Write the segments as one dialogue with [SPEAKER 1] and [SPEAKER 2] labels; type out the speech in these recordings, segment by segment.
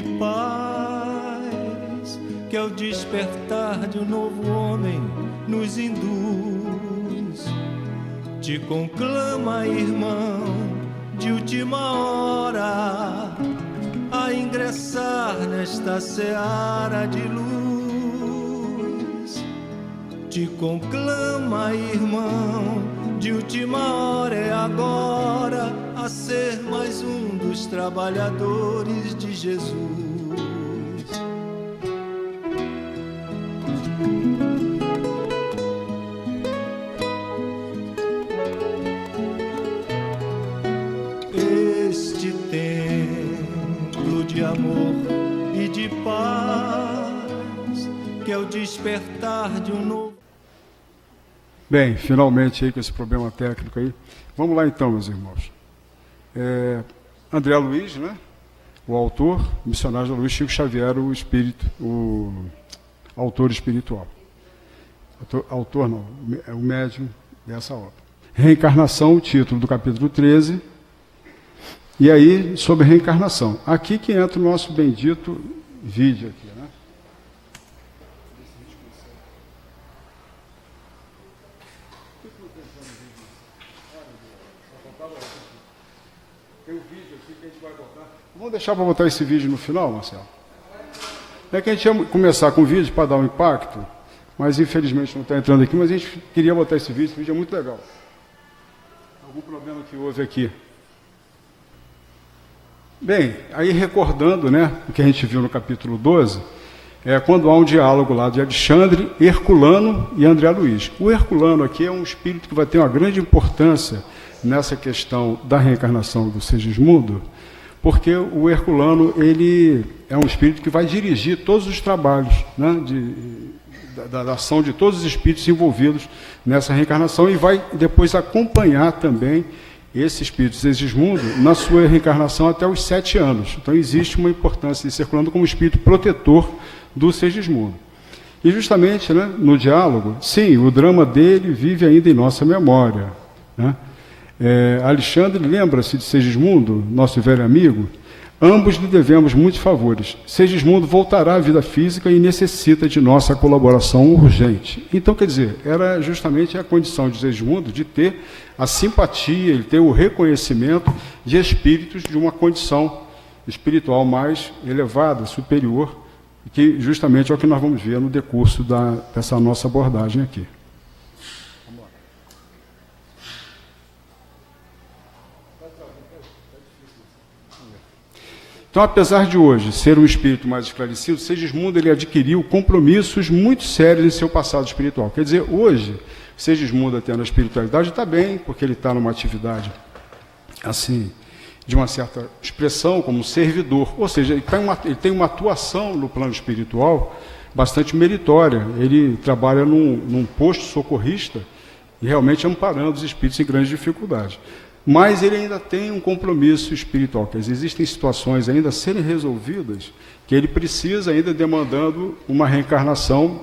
[SPEAKER 1] de paz, que ao despertar de um novo homem nos induz. Te conclama, irmão, de última hora, a ingressar nesta seara de luz. Te conclama, irmão, de última hora, é agora, a ser mais um dos trabalhadores de Jesus. Este templo de amor e de paz, que é o despertar de um novo...
[SPEAKER 2] Bem, finalmente aí com esse problema técnico aí. Vamos lá então, meus irmãos. André Luiz, né? O autor, missionário da luz, Chico Xavier, o espírito, o autor espiritual. Autor não, é o médium dessa obra. Reencarnação, o título do capítulo 13. E aí, sobre reencarnação. Aqui que entra o nosso bendito vídeo aqui, né? Tem um vídeo aqui que a gente vai botar. Vamos deixar para botar esse vídeo no final, Marcelo? É que a gente ia começar com o vídeo para dar um impacto, mas infelizmente não está entrando aqui, mas a gente queria botar esse vídeo é muito legal. Algum problema que houve aqui? Bem, aí recordando, né, o que a gente viu no capítulo 12, quando há um diálogo lá de Alexandre, Herculano e André Luiz. O Herculano aqui é um espírito que vai ter uma grande importância nessa questão da reencarnação do Segismundo, porque o Herculano ele é um espírito que vai dirigir todos os trabalhos, né, da ação de todos os espíritos envolvidos nessa reencarnação e vai depois acompanhar também esse espírito Segismundo na sua reencarnação até os 7 anos. Então existe uma importância de Herculano como espírito protetor do Segismundo. E justamente, né, no diálogo, sim, o drama dele vive ainda em nossa memória, né? Alexandre lembra-se de Segismundo, nosso velho amigo. Ambos lhe devemos muitos favores. Segismundo voltará à vida física e necessita de nossa colaboração urgente. Então, quer dizer, era justamente a condição de Segismundo de ter a simpatia, ele ter o reconhecimento de espíritos de uma condição espiritual mais elevada, superior, que justamente é o que nós vamos ver no decurso dessa nossa abordagem aqui. Então, apesar de hoje ser um espírito mais esclarecido, Segismundo ele adquiriu compromissos muito sérios em seu passado espiritual. Quer dizer, hoje, Segismundo, até na espiritualidade, está bem, porque ele está numa atividade, assim, de uma certa expressão, como servidor. Ou seja, ele tem uma atuação no plano espiritual bastante meritória. Ele trabalha num posto socorrista e realmente amparando os espíritos em grandes dificuldades. Mas ele ainda tem um compromisso espiritual, quer dizer, existem situações ainda a serem resolvidas que ele precisa ainda demandando uma reencarnação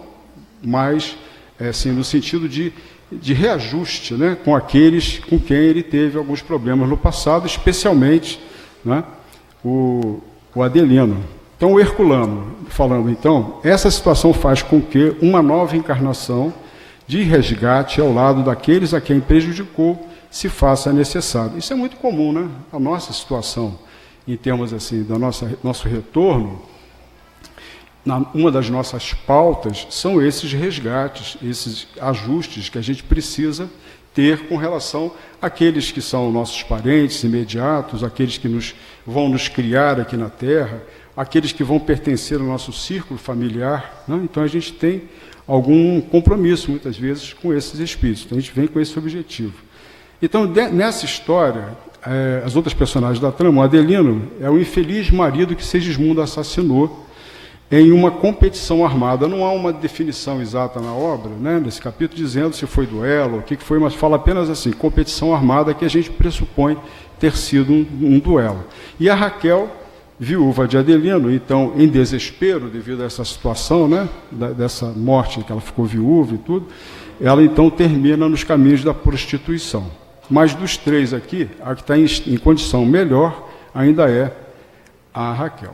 [SPEAKER 2] mais, assim, no sentido de reajuste, né, com aqueles com quem ele teve alguns problemas no passado, especialmente, né, o Adelino. Então, o Herculano, falando então, essa situação faz com que uma nova encarnação de resgate ao lado daqueles a quem prejudicou se faça necessário. Isso é muito comum, né? A nossa situação, em termos assim, do nosso retorno, uma das nossas pautas são esses resgates, esses ajustes que a gente precisa ter com relação àqueles que são nossos parentes imediatos, aqueles que vão nos criar aqui na Terra, aqueles que vão pertencer ao nosso círculo familiar, né? Então a gente tem algum compromisso, muitas vezes, com esses espíritos. Então a gente vem com esse objetivo. Então, nessa história, as outras personagens da trama, o Adelino é o infeliz marido que Segismundo assassinou em uma competição armada. Não há uma definição exata na obra, né, nesse capítulo, dizendo se foi duelo, o que foi, mas fala apenas assim, competição armada, que a gente pressupõe ter sido um duelo. E a Raquel, viúva de Adelino, então, em desespero devido a essa situação, né, dessa morte, que ela ficou viúva e tudo, ela então termina nos caminhos da prostituição. Mas dos três aqui, a que está em condição melhor ainda é a Raquel.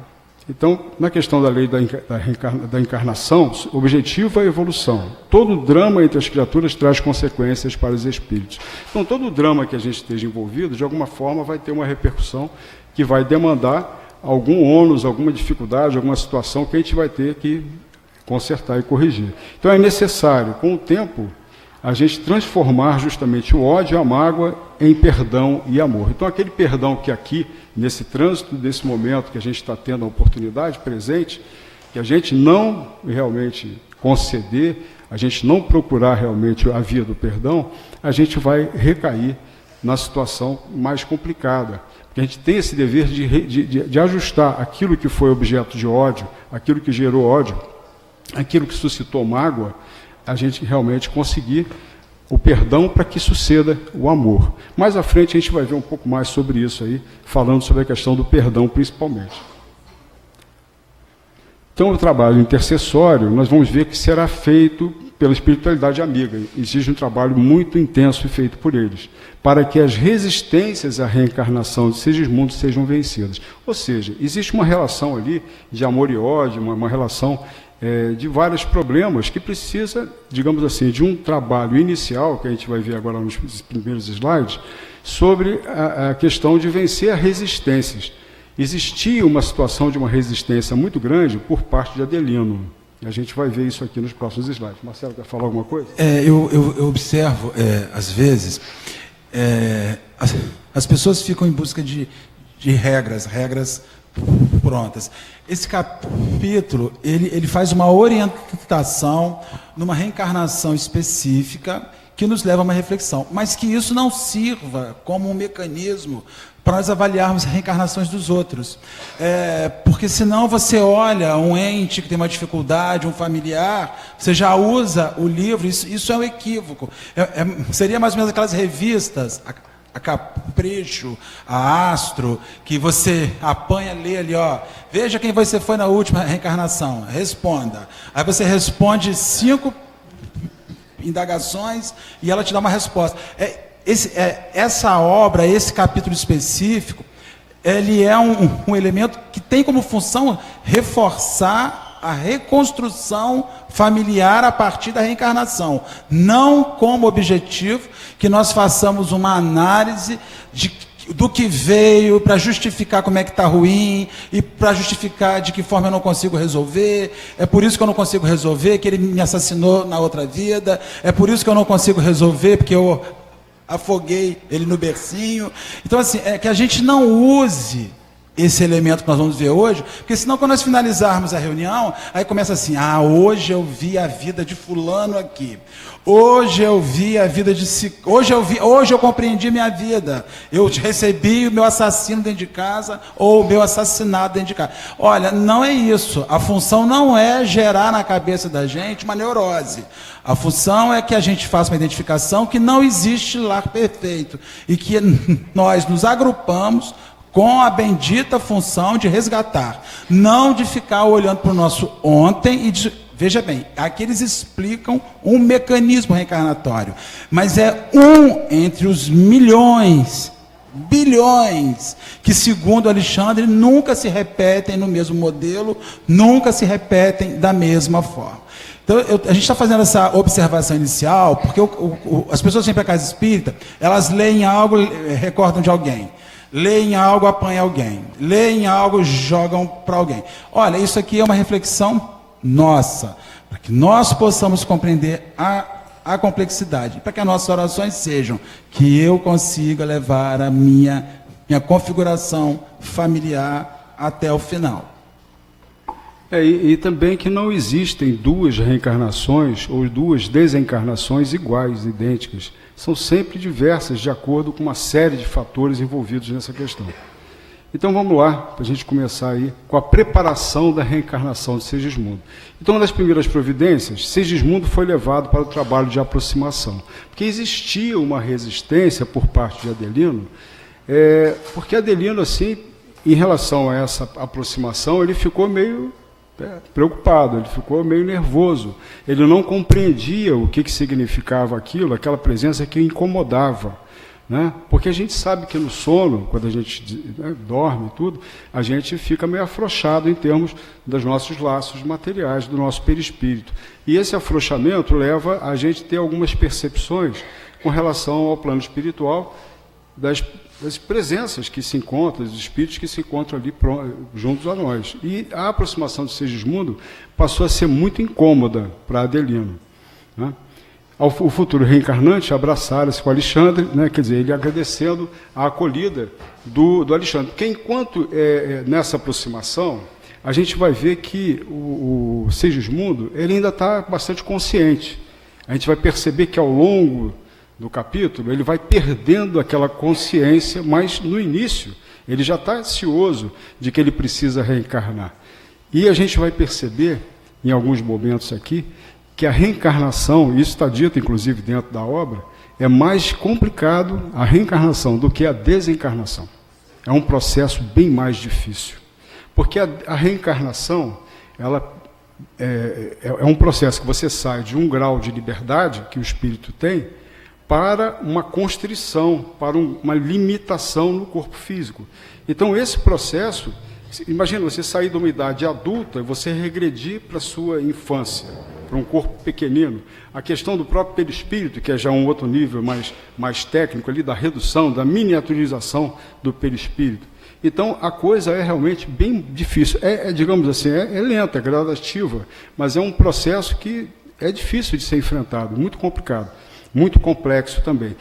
[SPEAKER 2] Então, na questão da lei da encarnação, o objetivo é a evolução. Todo drama entre as criaturas traz consequências para os espíritos. Então, todo drama que a gente esteja envolvido, de alguma forma, vai ter uma repercussão que vai demandar algum ônus, alguma dificuldade, alguma situação que a gente vai ter que consertar e corrigir. Então, é necessário, com o tempo, a gente transformar justamente o ódio e a mágoa em perdão e amor. Então, aquele perdão que aqui, nesse trânsito, desse momento que a gente está tendo a oportunidade presente, que a gente não realmente conceder, a gente não procurar realmente a via do perdão, a gente vai recair na situação mais complicada. Porque a gente tem esse dever de ajustar aquilo que foi objeto de ódio, aquilo que gerou ódio, aquilo que suscitou mágoa, a gente realmente conseguir o perdão para que suceda o amor. Mais à frente a gente vai ver um pouco mais sobre isso aí, falando sobre a questão do perdão principalmente. Então o trabalho intercessório, nós vamos ver que será feito pela espiritualidade amiga. Existe um trabalho muito intenso feito por eles, para que as resistências à reencarnação de Segismundo sejam vencidas. Ou seja, existe uma relação ali de amor e ódio, uma relação de vários problemas que precisa, digamos assim, de um trabalho inicial, que a gente vai ver agora nos primeiros slides, sobre a questão de vencer as resistências. Existia uma situação de uma resistência muito grande por parte de Adelino. A gente vai ver isso aqui nos próximos slides. Marcelo, quer falar alguma coisa?
[SPEAKER 3] Eu observo, às vezes, as pessoas ficam em busca de regras prontas. Esse capítulo, ele faz uma orientação numa reencarnação específica que nos leva a uma reflexão, mas que isso não sirva como um mecanismo para nós avaliarmos reencarnações dos outros. Porque senão você olha um ente que tem uma dificuldade, um familiar, você já usa o livro, isso é um equívoco. Seria mais ou menos aquelas revistas, a Capricho, a Astro, que você apanha, lê ali, veja quem você foi na última reencarnação, responda. Aí você responde 5 indagações e ela te dá uma resposta. Essa obra, esse capítulo específico, ele é um elemento que tem como função reforçar a reconstrução familiar a partir da reencarnação, não como objetivo que nós façamos uma análise do que veio para justificar como é que está ruim e para justificar de que forma eu não consigo resolver. É por isso que eu não consigo resolver, que ele me assassinou na outra vida. É por isso que eu não consigo resolver, porque eu afoguei ele no bercinho. Então, assim, que a gente não use esse elemento que nós vamos ver hoje, porque senão quando nós finalizarmos a reunião, aí começa assim, hoje eu vi a vida de fulano aqui, hoje eu vi a vida de hoje eu compreendi minha vida, eu recebi o meu assassino dentro de casa, ou o meu assassinado dentro de casa. Olha, não é isso, a função não é gerar na cabeça da gente uma neurose, a função é que a gente faça uma identificação que não existe lar perfeito, e que nós nos agrupamos com a bendita função de resgatar, não de ficar olhando para o nosso ontem e veja bem, aqui eles explicam um mecanismo reencarnatório, mas é entre os milhões, bilhões, que segundo Alexandre nunca se repetem no mesmo modelo, nunca se repetem da mesma forma. Então, a gente está fazendo essa observação inicial, porque as pessoas vêm para a casa espírita, elas leem algo, recordam de alguém. Leem algo, apanham alguém. Leem algo, jogam para alguém. Olha, isso aqui é uma reflexão nossa, para que nós possamos compreender a complexidade, para que as nossas orações sejam que eu consiga levar a minha configuração familiar até o final.
[SPEAKER 2] E também que não existem duas reencarnações ou duas desencarnações iguais, idênticas. São sempre diversas, de acordo com uma série de fatores envolvidos nessa questão. Então vamos lá, para a gente começar aí com a preparação da reencarnação de Segismundo. Então, uma das primeiras providências, Segismundo foi levado para o trabalho de aproximação, porque existia uma resistência por parte de Adelino, porque Adelino, assim, em relação a essa aproximação, ele ficou meio preocupado, ele ficou meio nervoso, ele não compreendia o que significava aquilo, aquela presença que o incomodava, né? Porque a gente sabe que no sono, quando a gente, né, dorme e tudo, a gente fica meio afrouxado em termos dos nossos laços materiais, do nosso perispírito. E esse afrouxamento leva a gente a ter algumas percepções com relação ao plano espiritual, das presenças que se encontram, dos espíritos que se encontram ali juntos a nós. E a aproximação do Segismundo passou a ser muito incômoda para Adelino, né? O futuro reencarnante abraçara-se com Alexandre, né? Quer dizer, ele agradecendo a acolhida do Alexandre. Porque enquanto nessa aproximação, a gente vai ver que o Segismundo ele ainda está bastante consciente. A gente vai perceber que ao longo do capítulo, ele vai perdendo aquela consciência, mas no início ele já está ansioso de que ele precisa reencarnar. E a gente vai perceber, em alguns momentos aqui, que a reencarnação, isso está dito inclusive dentro da obra, é mais complicado a reencarnação do que a desencarnação. É um processo bem mais difícil. Porque a reencarnação, ela é um processo que você sai de um grau de liberdade que o espírito tem para uma constrição, para uma limitação no corpo físico. Então, esse processo, imagina você sair de uma idade adulta e você regredir para a sua infância, para um corpo pequenino. A questão do próprio perispírito, que é já um outro nível mais técnico ali, da redução, da miniaturização do perispírito. Então, a coisa é realmente bem difícil. Digamos assim, é lenta, é gradativa, mas é um processo que é difícil de ser enfrentado, muito complicado. Muito complexo também.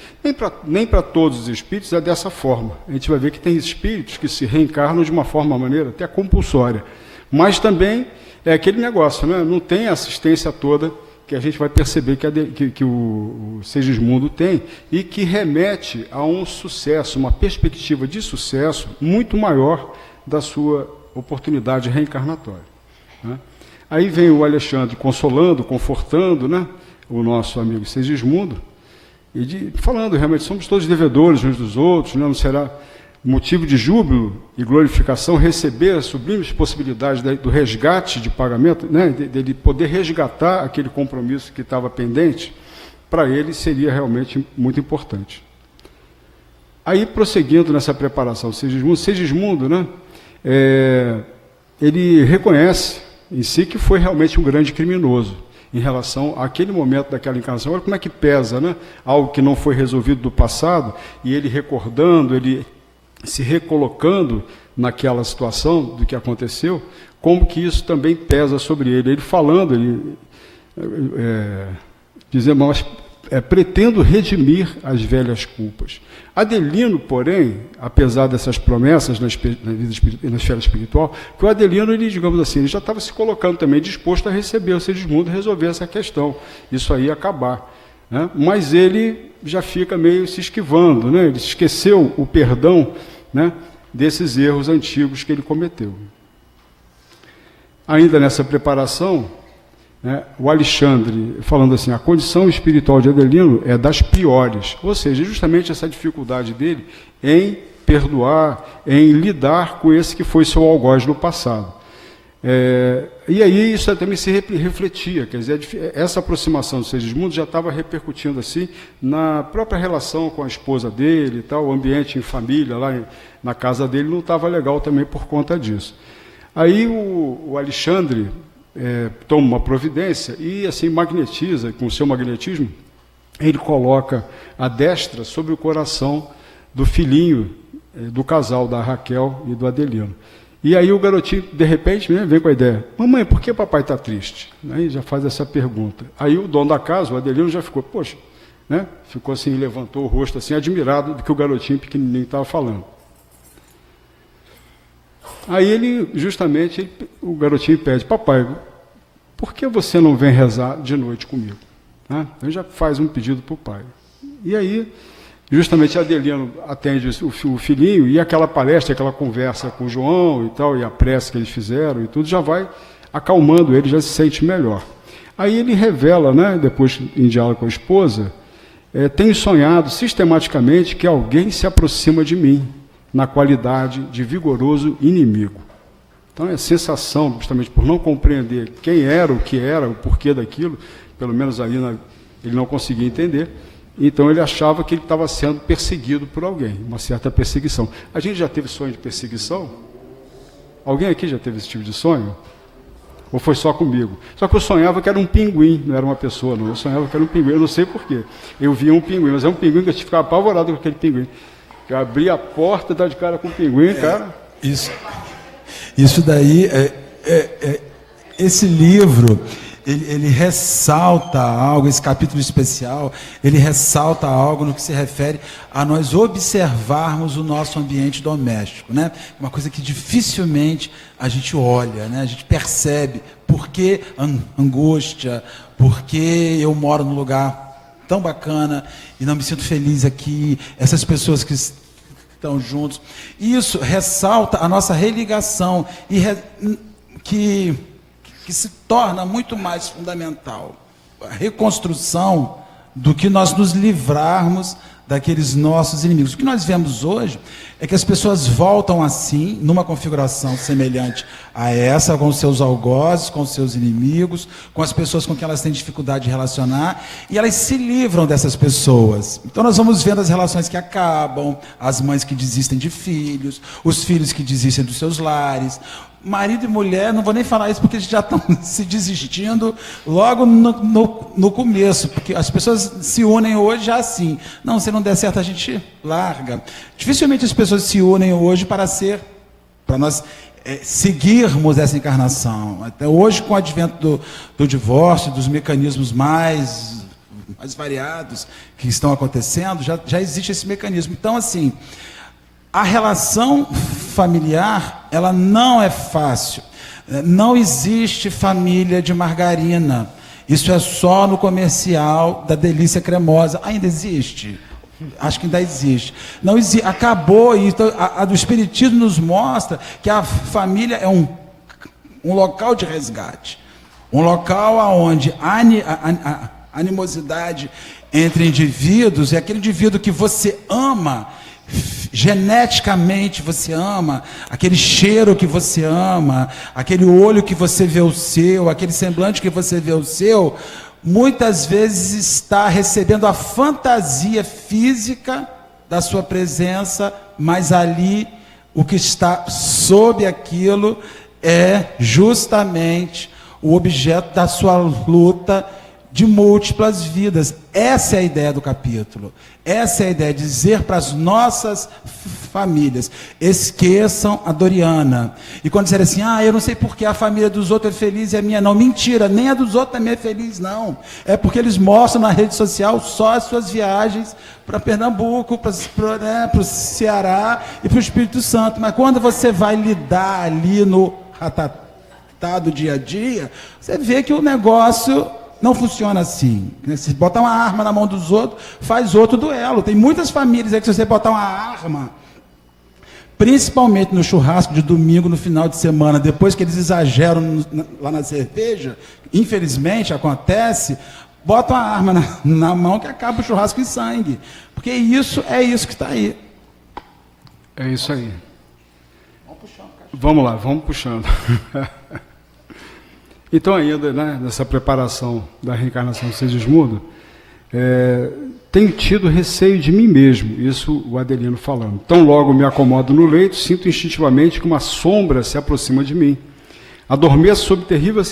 [SPEAKER 2] Nem para todos os espíritos é dessa forma. A gente vai ver que tem espíritos que se reencarnam de uma maneira até compulsória. Mas também é aquele negócio, né? Não tem a assistência toda que a gente vai perceber que o Segismundo tem e que remete a um sucesso, uma perspectiva de sucesso muito maior da sua oportunidade reencarnatória, né? Aí vem o Alexandre consolando, confortando, né, o nosso amigo Segismundo, e falando, realmente, somos todos devedores uns dos outros, não será motivo de júbilo e glorificação receber as sublimes possibilidades do resgate de pagamento, né, dele poder resgatar aquele compromisso que estava pendente, para ele seria realmente muito importante. Aí, prosseguindo nessa preparação, Segismundo, né, ele reconhece em si que foi realmente um grande criminoso, em relação àquele momento daquela encarnação. Olha como é que pesa, né? Algo que não foi resolvido do passado, e ele recordando, ele se recolocando naquela situação do que aconteceu, como que isso também pesa sobre ele. Ele falando, dizendo, mas pretendo redimir as velhas culpas. Adelino, porém, apesar dessas promessas na esfera espiritual, que o Adelino, ele, digamos assim, ele já estava se colocando também disposto a receber o Segismundo e resolver essa questão, isso aí acabar, né? Mas ele já fica meio se esquivando, né? Ele esqueceu o perdão, né, desses erros antigos que ele cometeu. Ainda nessa preparação, né, o Alexandre, falando assim, a condição espiritual de Adelino é das piores, ou seja, justamente essa dificuldade dele em perdoar, em lidar com esse que foi seu algoz no passado. E aí isso também se refletia, quer dizer, essa aproximação do Segismundo já estava repercutindo assim na própria relação com a esposa dele e tal, o ambiente em família lá na casa dele não estava legal também por conta disso. Aí o Alexandre toma uma providência e assim magnetiza, com o seu magnetismo, ele coloca a destra sobre o coração do filhinho do casal, da Raquel e do Adelino. E aí o garotinho, de repente, né, vem com a ideia, mamãe, por que papai está triste? Aí já faz essa pergunta. Aí o dono da casa, o Adelino, já ficou, poxa, né? Ficou assim, levantou o rosto assim, admirado do que o garotinho pequenininho estava falando. Aí ele, justamente, o garotinho pede, papai, por que você não vem rezar de noite comigo? Né? Ele já faz um pedido para o pai. E aí, justamente, Adelino atende o filhinho, e aquela palestra, aquela conversa com o João e tal, e a prece que eles fizeram e tudo, já vai acalmando ele, já se sente melhor. Aí ele revela, né, depois em diálogo com a esposa, tenho sonhado sistematicamente que alguém se aproxima de mim, na qualidade de vigoroso inimigo. Então, é a sensação, justamente por não compreender quem era, o que era, o porquê daquilo, pelo menos aí ele não conseguia entender, Então ele achava que ele estava sendo perseguido por alguém, uma certa perseguição. A gente já teve sonho de perseguição? Alguém aqui já teve esse tipo de sonho? Ou foi só comigo? Só que eu sonhava que era um pinguim, não era uma pessoa, não. Eu sonhava que era um pinguim, eu não sei porquê. Eu via um pinguim, mas é um pinguim que eu ficava apavorado com aquele pinguim. Eu abria a porta e estava de cara com o pinguim, cara.
[SPEAKER 3] Isso daí, esse livro, ele ressalta algo, esse capítulo especial, ele ressalta algo no que se refere a nós observarmos o nosso ambiente doméstico, né? Uma coisa que dificilmente a gente olha, né? A gente percebe por que angústia, por que eu moro num lugar tão bacana e não me sinto feliz aqui, essas pessoas que estão juntos. Isso ressalta a nossa religação e que se torna muito mais fundamental a reconstrução do que nós nos livrarmos daqueles nossos inimigos. O que nós vemos hoje é que as pessoas voltam assim, numa configuração semelhante a essa, com os seus algozes, com os seus inimigos, com as pessoas com quem elas têm dificuldade de relacionar, e elas se livram dessas pessoas. Então nós vamos vendo as relações que acabam, as mães que desistem de filhos, os filhos que desistem dos seus lares, marido e mulher, não vou nem falar isso porque eles já estão se desistindo logo no começo, porque as pessoas se unem hoje já assim. Não, se não der certo a gente larga. Dificilmente as pessoas se unem hoje para nós seguirmos essa encarnação. Até hoje, com o advento do divórcio, dos mecanismos mais variados que estão acontecendo, já existe esse mecanismo. Então, assim, a relação familiar, ela não é fácil. Não existe família de margarina. Isso é só no comercial da Delícia Cremosa. Ainda existe? Acho que ainda existe. Não existe. Acabou. Então, a do Espiritismo nos mostra que a família é um local de resgate. Um local onde a animosidade entre indivíduos é aquele indivíduo que você ama, geneticamente você ama, aquele cheiro que você ama, aquele olho que você vê o seu, aquele semblante que você vê o seu, muitas vezes está recebendo a fantasia física da sua presença, mas ali o que está sob aquilo é justamente o objeto da sua luta de múltiplas vidas. Essa é a ideia do capítulo. Essa é a ideia de dizer para as nossas famílias: esqueçam a Doriana. E quando disserem assim, eu não sei porque a família dos outros é feliz e a minha não. Mentira, nem a dos outros também é feliz, não. É porque eles mostram na rede social só as suas viagens para Pernambuco, para o Ceará e para o Espírito Santo. Mas quando você vai lidar ali no ratatá do dia a dia, você vê que o negócio não funciona assim. Se botar uma arma na mão dos outros, faz outro duelo. Tem muitas famílias aí que se você botar uma arma, principalmente no churrasco de domingo, no final de semana, depois que eles exageram lá na cerveja, infelizmente acontece, bota uma arma na mão que acaba o churrasco em sangue. Porque isso é isso que está aí.
[SPEAKER 2] É isso aí. Vamos lá, vamos puxando. Então, ainda, né, nessa preparação da reencarnação do Segismundo, tenho tido receio de mim mesmo, isso o Adelino falando. Tão logo me acomodo no leito, sinto instintivamente que uma sombra se aproxima de mim. Adormeço sob terrível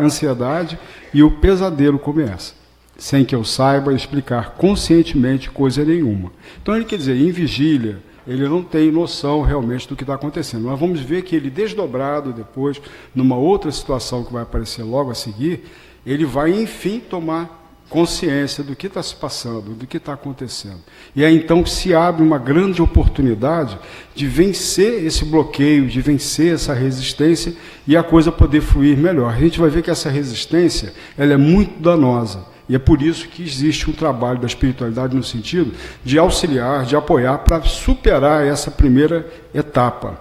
[SPEAKER 2] ansiedade e o pesadelo começa, sem que eu saiba explicar conscientemente coisa nenhuma. Então, ele quer dizer, em vigília, ele não tem noção realmente do que está acontecendo. Nós vamos ver que ele, desdobrado depois, numa outra situação que vai aparecer logo a seguir, ele vai, enfim, tomar consciência do que está se passando, do que está acontecendo. E é então que se abre uma grande oportunidade de vencer esse bloqueio, de vencer essa resistência e a coisa poder fluir melhor. A gente vai ver que essa resistência, ela é muito danosa. E é por isso que existe um trabalho da espiritualidade no sentido de auxiliar, de apoiar para superar essa primeira etapa.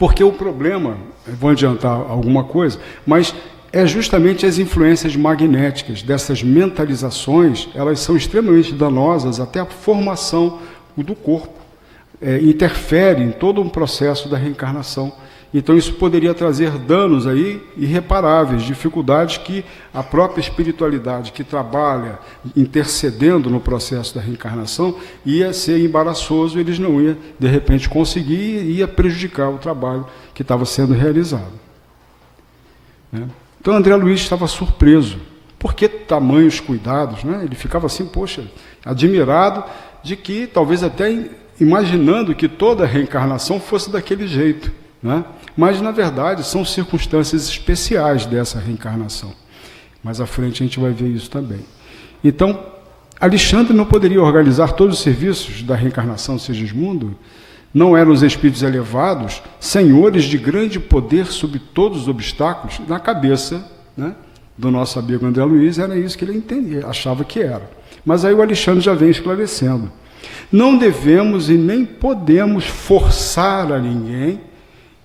[SPEAKER 2] Porque o problema, vou adiantar alguma coisa, mas é justamente as influências magnéticas dessas mentalizações, elas são extremamente danosas até a formação do corpo. Interfere em todo um processo da reencarnação Então isso poderia trazer danos aí irreparáveis, dificuldades que a própria espiritualidade que trabalha intercedendo no processo da reencarnação ia ser embaraçoso, eles não iam de repente conseguir e ia prejudicar o trabalho que estava sendo realizado. Então André Luiz estava surpreso. Por que tamanhos cuidados? Né? Ele ficava assim, poxa, admirado de que, talvez até imaginando que toda a reencarnação fosse daquele jeito. Né? Mas, na verdade, são circunstâncias especiais dessa reencarnação. Mais à frente a gente vai ver isso também. Então, Alexandre não poderia organizar todos os serviços da reencarnação de Segismundo? Não eram os espíritos elevados, senhores de grande poder sobre todos os obstáculos? Na cabeça, né, do nosso amigo André Luiz, era isso que ele entendia, achava que era. Mas aí o Alexandre já vem esclarecendo. Não devemos e nem podemos forçar a ninguém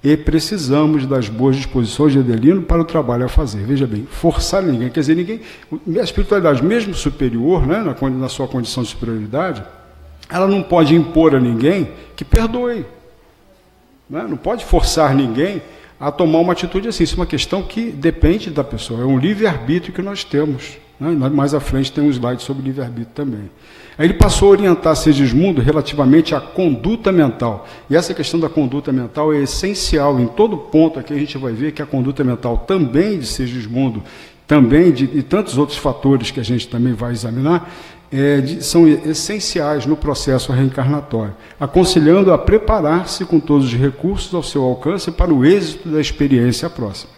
[SPEAKER 2] e precisamos das boas disposições de Adelino para o trabalho a fazer. Veja bem, forçar ninguém, quer dizer, ninguém, a espiritualidade mesmo superior, né, na sua condição de superioridade, ela não pode impor a ninguém que perdoe. Né? Não pode forçar ninguém a tomar uma atitude assim. Isso é uma questão que depende da pessoa, é um livre-arbítrio que nós temos. Né? Mais à frente tem um slide sobre livre-arbítrio também. Aí ele passou a orientar Segismundo relativamente à conduta mental. E essa questão da conduta mental é essencial. Em todo ponto aqui a gente vai ver que a conduta mental também de Segismundo, também de tantos outros fatores que a gente também vai examinar, são essenciais no processo reencarnatório, aconselhando a preparar-se com todos os recursos ao seu alcance para o êxito da experiência próxima.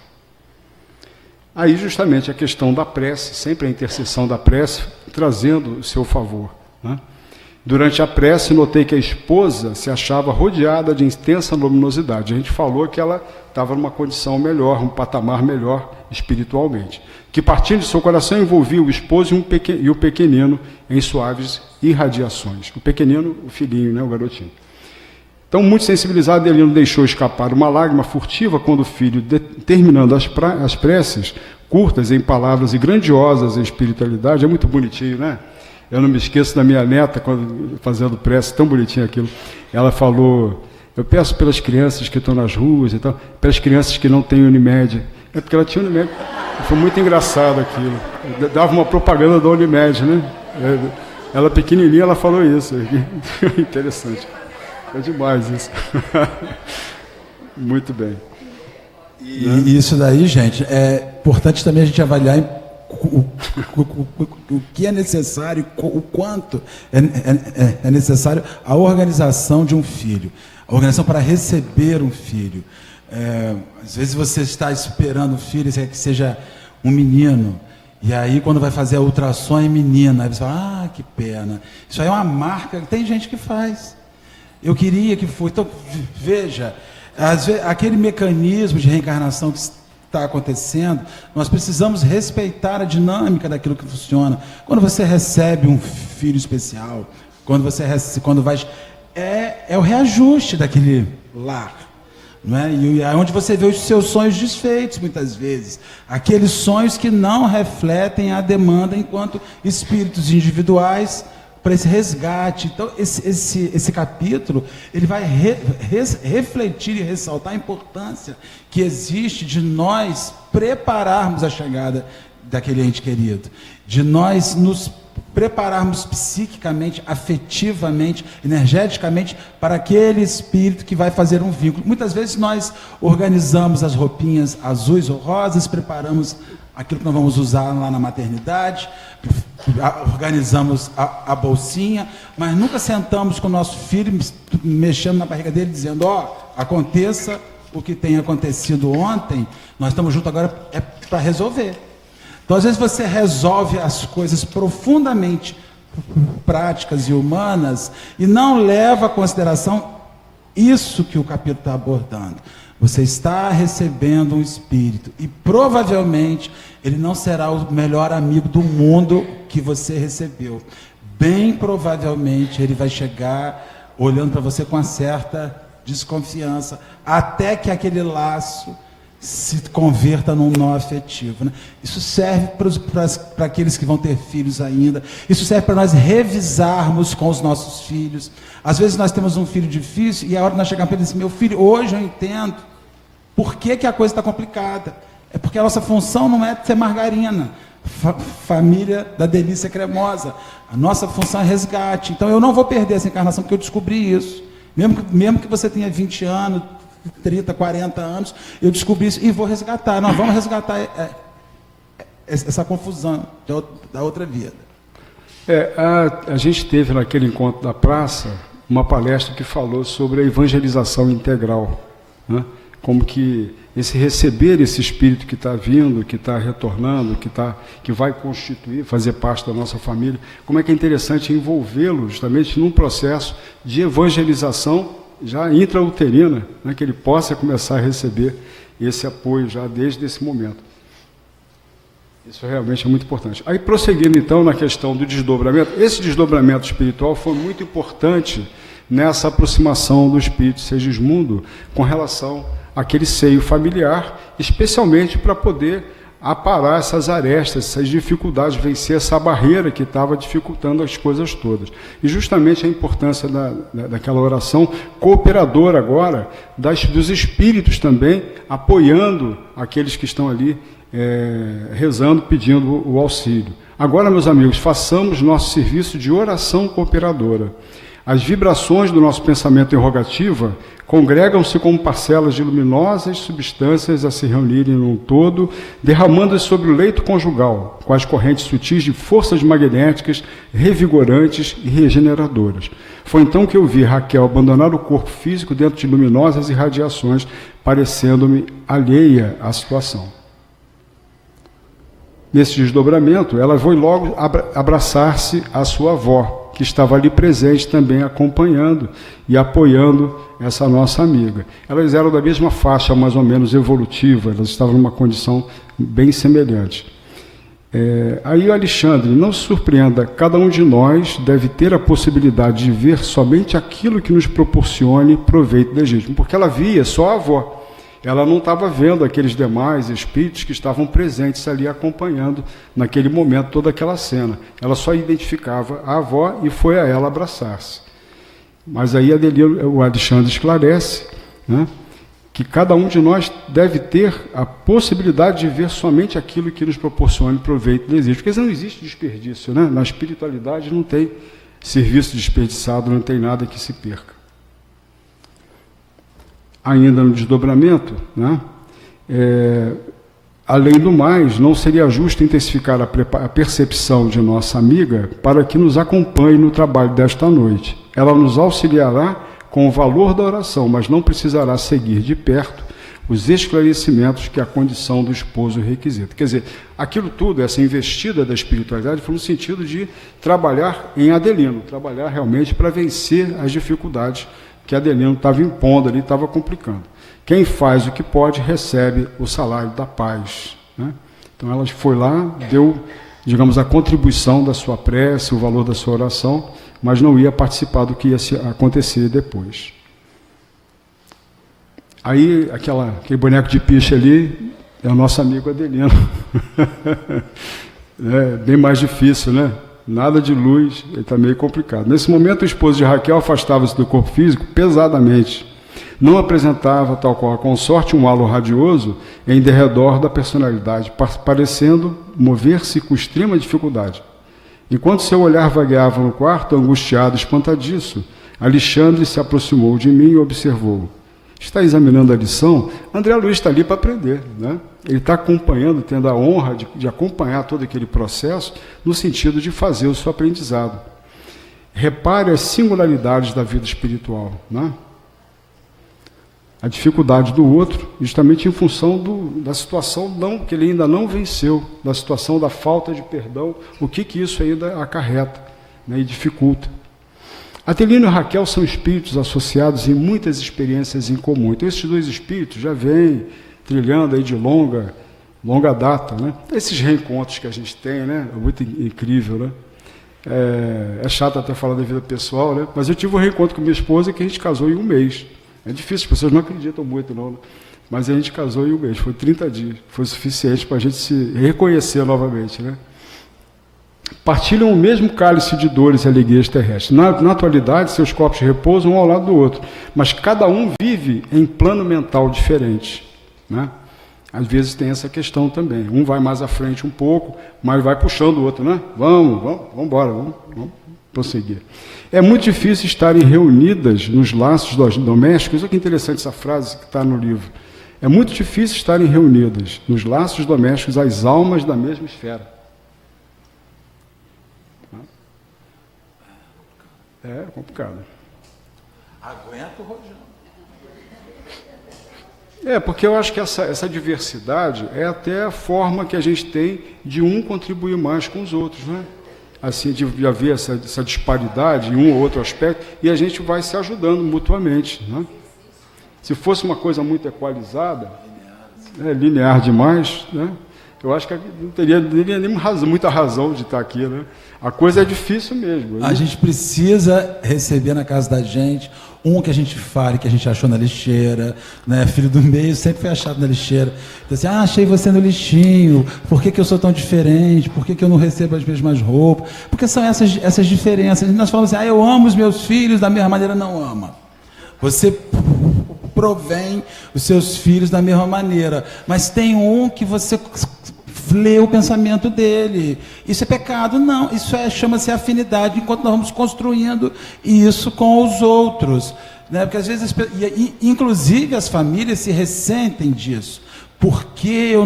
[SPEAKER 2] Aí justamente a questão da prece, sempre a intercessão da prece, trazendo o seu favor. Né? Durante a prece, notei que a esposa se achava rodeada de intensa luminosidade. A gente falou que ela estava numa condição melhor, um patamar melhor espiritualmente. Que partindo de seu coração envolvia o esposo e o pequenino em suaves irradiações. O pequenino, o filhinho, né, o garotinho. Então, muito sensibilizado, ele não deixou escapar uma lágrima furtiva quando o filho, terminando as preces, curtas em palavras e grandiosas em espiritualidade, é muito bonitinho, né? Eu não me esqueço da minha neta, quando, fazendo prece, tão bonitinho aquilo, ela falou, eu peço pelas crianças que estão nas ruas e tal, pelas crianças que não têm Unimed. É porque ela tinha Unimed. Foi muito engraçado aquilo. Dava uma propaganda da Unimed, né? Ela pequenininha, ela falou isso. Interessante. É demais isso. Muito bem.
[SPEAKER 3] E isso daí, gente, é importante também a gente avaliar o que é necessário, o quanto é necessário a organização de um filho, a organização para receber um filho. Às vezes você está esperando um filho, você quer que seja um menino, e aí quando vai fazer a ultrassom é menina, aí você fala, que pena. Isso aí é uma marca, tem gente que faz. Eu queria que fosse. Então, veja, às vezes, aquele mecanismo de reencarnação que está acontecendo, nós precisamos respeitar a dinâmica daquilo que funciona. Quando você recebe um filho especial, quando vai, é o reajuste daquele lar, não é? E é onde você vê os seus sonhos desfeitos, muitas vezes. Aqueles sonhos que não refletem a demanda enquanto espíritos individuais para esse resgate. Então, esse capítulo, ele vai refletir e ressaltar a importância que existe de nós prepararmos a chegada daquele ente querido, de nós nos prepararmos psiquicamente, afetivamente, energeticamente, para aquele espírito que vai fazer um vínculo. Muitas vezes nós organizamos as roupinhas azuis ou rosas, preparamos aquilo que nós vamos usar lá na maternidade, organizamos a bolsinha, mas nunca sentamos com o nosso filho, mexendo na barriga dele, dizendo, aconteça o que tem acontecido ontem, nós estamos juntos agora, é para resolver. Então, às vezes você resolve as coisas profundamente práticas e humanas e não leva a consideração isso que o capítulo está abordando. Você está recebendo um espírito e provavelmente ele não será o melhor amigo do mundo que você recebeu. Bem provavelmente ele vai chegar olhando para você com uma certa desconfiança, até que aquele laço se converta num nó afetivo. Né? Isso serve para aqueles que vão ter filhos ainda. Isso serve para nós revisarmos com os nossos filhos. Às vezes nós temos um filho difícil e a hora que nós chegamos para ele dizer, meu filho, hoje eu entendo Por que a coisa está complicada? É porque a nossa função não é ser margarina, família da delícia cremosa. A nossa função é resgate. Então eu não vou perder essa encarnação, porque eu descobri isso. Mesmo que você tenha 20 anos, 30, 40 anos, eu descobri isso e vou resgatar. Nós vamos resgatar essa confusão da outra vida.
[SPEAKER 2] A gente teve naquele encontro da praça uma palestra que falou sobre a evangelização integral, né? Como que esse receber esse espírito que está vindo, que está retornando, que vai constituir, fazer parte da nossa família, como é que é interessante envolvê-lo justamente num processo de evangelização já intrauterina, né? Que ele possa começar a receber esse apoio já desde esse momento. Isso realmente é muito importante. Aí, prosseguindo então na questão do desdobramento, esse desdobramento espiritual foi muito importante nessa aproximação do espírito Segismundo com relação àquele seio familiar, especialmente para poder aparar essas arestas, essas dificuldades, vencer essa barreira que estava dificultando as coisas todas. E justamente a importância daquela oração cooperadora agora, dos espíritos também, apoiando aqueles que estão ali rezando, pedindo o auxílio. Agora, meus amigos, façamos nosso serviço de oração cooperadora. As vibrações do nosso pensamento interrogativa congregam-se como parcelas de luminosas substâncias a se reunirem num todo, derramando-se sobre o leito conjugal, com as correntes sutis de forças magnéticas, revigorantes e regeneradoras. Foi então que eu vi Raquel abandonar o corpo físico dentro de luminosas irradiações, parecendo-me alheia à situação. Nesse desdobramento, ela foi logo abraçar-se à sua avó, que estava ali presente também acompanhando e apoiando essa nossa amiga. Elas eram da mesma faixa, mais ou menos evolutiva, elas estavam numa condição bem semelhante. Aí o Alexandre, não se surpreenda, cada um de nós deve ter a possibilidade de ver somente aquilo que nos proporcione proveito legítimo, porque ela via só a avó. Ela não estava vendo aqueles demais espíritos que estavam presentes ali acompanhando naquele momento toda aquela cena. Ela só identificava a avó e foi a ela abraçar-se. Mas aí o Alexandre esclarece, né, que cada um de nós deve ter a possibilidade de ver somente aquilo que nos proporcione proveito legítimo. Porque não existe desperdício, né? Na espiritualidade não tem serviço desperdiçado, não tem nada que se perca. Ainda no desdobramento, né? Além do mais, não seria justo intensificar a percepção de nossa amiga para que nos acompanhe no trabalho desta noite. Ela nos auxiliará com o valor da oração, mas não precisará seguir de perto os esclarecimentos que a condição do esposo requisita. Quer dizer, aquilo tudo, essa investida da espiritualidade, foi no sentido de trabalhar em Adelino, trabalhar realmente para vencer as dificuldades que Adelino estava impondo ali, estava complicando. Quem faz o que pode, recebe o salário da paz, né? Então ela foi lá, deu, digamos, a contribuição da sua prece, o valor da sua oração, mas não ia participar do que ia acontecer depois. Aí, aquele boneco de piche ali, é o nosso amigo Adelino. Bem mais difícil, né? Nada de luz, ele está meio complicado. Nesse momento, o esposo de Raquel afastava-se do corpo físico pesadamente. Não apresentava, tal qual a consorte, um halo radioso em derredor da personalidade, parecendo mover-se com extrema dificuldade. Enquanto seu olhar vagueava no quarto, angustiado, espantadiço, Alexandre se aproximou de mim e observou. Está examinando a lição? André Luiz está ali para aprender, né? Ele está acompanhando, tendo a honra de acompanhar todo aquele processo, no sentido de fazer o seu aprendizado. Repare as singularidades da vida espiritual, né? A dificuldade do outro, justamente em função da situação que ele ainda não venceu, da situação da falta de perdão, o que isso ainda acarreta, né, e dificulta. Adelino e Raquel são espíritos associados em muitas experiências em comum. Então, esses dois espíritos já vêm trilhando aí de longa data, né? Esses reencontros que a gente tem, né? É muito incrível, né? É chato até falar da vida pessoal, né? Mas eu tive um reencontro com minha esposa que a gente casou em um mês. É difícil, as pessoas não acreditam muito, não, né? Mas a gente casou em um mês, foi 30 dias. Foi suficiente para a gente se reconhecer novamente, né? Partilham o mesmo cálice de dores e alegrias terrestres. Na atualidade, seus corpos repousam um ao lado do outro, mas cada um vive em plano mental diferente. né? Às vezes tem essa questão também. Um vai mais à frente um pouco, mas vai puxando o outro, né? Vamos embora, vamos prosseguir. É muito difícil estarem reunidas nos laços domésticos. Olha que interessante essa frase que está no livro. É muito difícil estarem reunidas nos laços domésticos as almas da mesma esfera. É complicado.
[SPEAKER 3] Aguenta o rojão.
[SPEAKER 2] Porque eu acho que essa diversidade é até a forma que a gente tem de um contribuir mais com os outros, né? Assim, de haver essa disparidade em um ou outro aspecto, e a gente vai se ajudando mutuamente, né? Se fosse uma coisa muito equalizada, linear demais, né? Eu acho que não teria nem muita razão de estar aqui, né? A coisa é difícil mesmo.
[SPEAKER 3] A gente precisa receber na casa da gente um que a gente fale, que a gente achou na lixeira, né? Filho do meio sempre foi achado na lixeira. Então, assim, achei você no lixinho, por que eu sou tão diferente, por que eu não recebo as mesmas roupas? Porque são essas diferenças. Nós falamos assim, eu amo os meus filhos, da mesma maneira não ama. Você provém os seus filhos da mesma maneira, mas tem um que você lê o pensamento dele. Isso é pecado? Não. Isso chama-se afinidade, enquanto nós vamos construindo isso com os outros, né? Porque às vezes, inclusive as famílias se ressentem disso, porque eu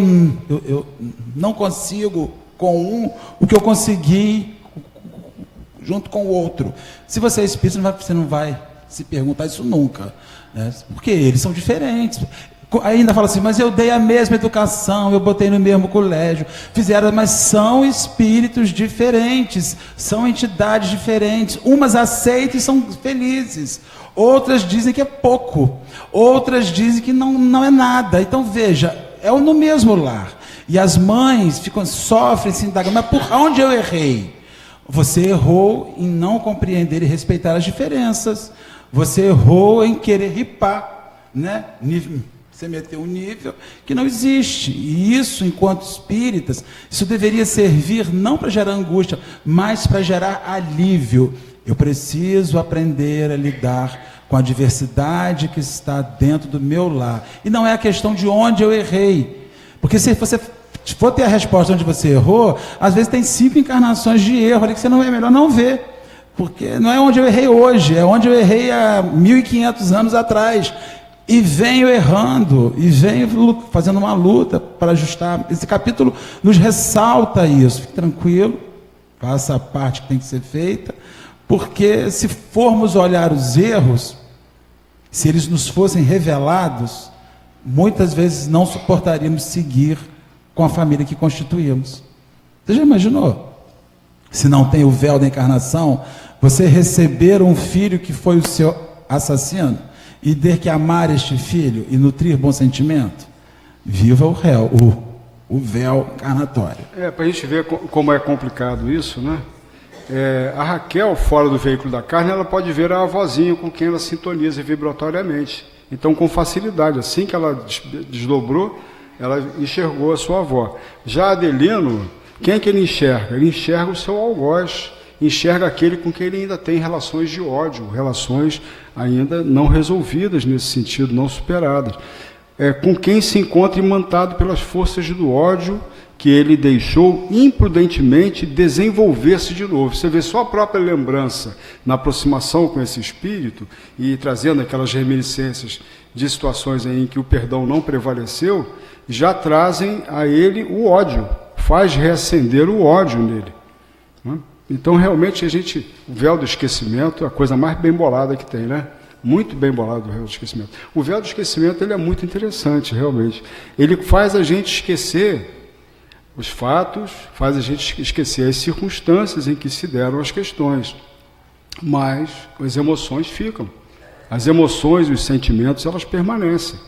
[SPEAKER 3] não consigo com um o que eu consegui junto com o outro. Se você é espírita, você não vai se perguntar isso nunca, né? Porque eles são diferentes. Ainda fala assim, mas eu dei a mesma educação, eu botei no mesmo colégio, fizeram, mas são espíritos diferentes, são entidades diferentes, umas aceitam e são felizes, outras dizem que é pouco, outras dizem que não é nada. Então veja, é no mesmo lar, e as mães sofrem, se indagam, mas por onde eu errei? Você errou em não compreender e respeitar as diferenças, você errou em querer ripar, né? Você meteu um nível que não existe. E isso, enquanto espíritas, isso deveria servir não para gerar angústia, mas para gerar alívio. Eu preciso aprender a lidar com a diversidade que está dentro do meu lar. E não é a questão de onde eu errei. Porque se você for ter a resposta onde você errou, às vezes tem 5 encarnações de erro ali que você não é melhor não ver. Porque não é onde eu errei hoje, é onde eu errei há 1.500 anos atrás. E venho errando, e venho fazendo uma luta para ajustar. Esse capítulo nos ressalta isso. Fique tranquilo, faça a parte que tem que ser feita, porque se formos olhar os erros, se eles nos fossem revelados, muitas vezes não suportaríamos seguir com a família que constituímos. Você já imaginou? Se não tem o véu da encarnação, você receber um filho que foi o seu assassino, e ter que amar este filho e nutrir bom sentimento, viva o véu encarnatório.
[SPEAKER 2] Para a gente ver como é complicado isso, né? A Raquel, fora do veículo da carne, ela pode ver a avózinha com quem ela sintoniza vibratoriamente. Então, com facilidade, assim que ela desdobrou, ela enxergou a sua avó. Já Adelino, quem é que ele enxerga? Ele enxerga o seu algoz, enxerga aquele com quem ele ainda tem relações de ódio, relações ainda não resolvidas nesse sentido, não superadas. Com quem se encontra imantado pelas forças do ódio que ele deixou imprudentemente desenvolver-se de novo. Você vê só a própria lembrança na aproximação com esse espírito e trazendo aquelas reminiscências de situações em que o perdão não prevaleceu, já trazem a ele o ódio, faz reacender o ódio nele, né? Então, realmente, o véu do esquecimento é a coisa mais bem bolada que tem, né? Muito bem bolado o véu do esquecimento. O véu do esquecimento, ele é muito interessante, realmente. Ele faz a gente esquecer os fatos, faz a gente esquecer as circunstâncias em que se deram as questões. Mas as emoções ficam. As emoções e os sentimentos, elas permanecem.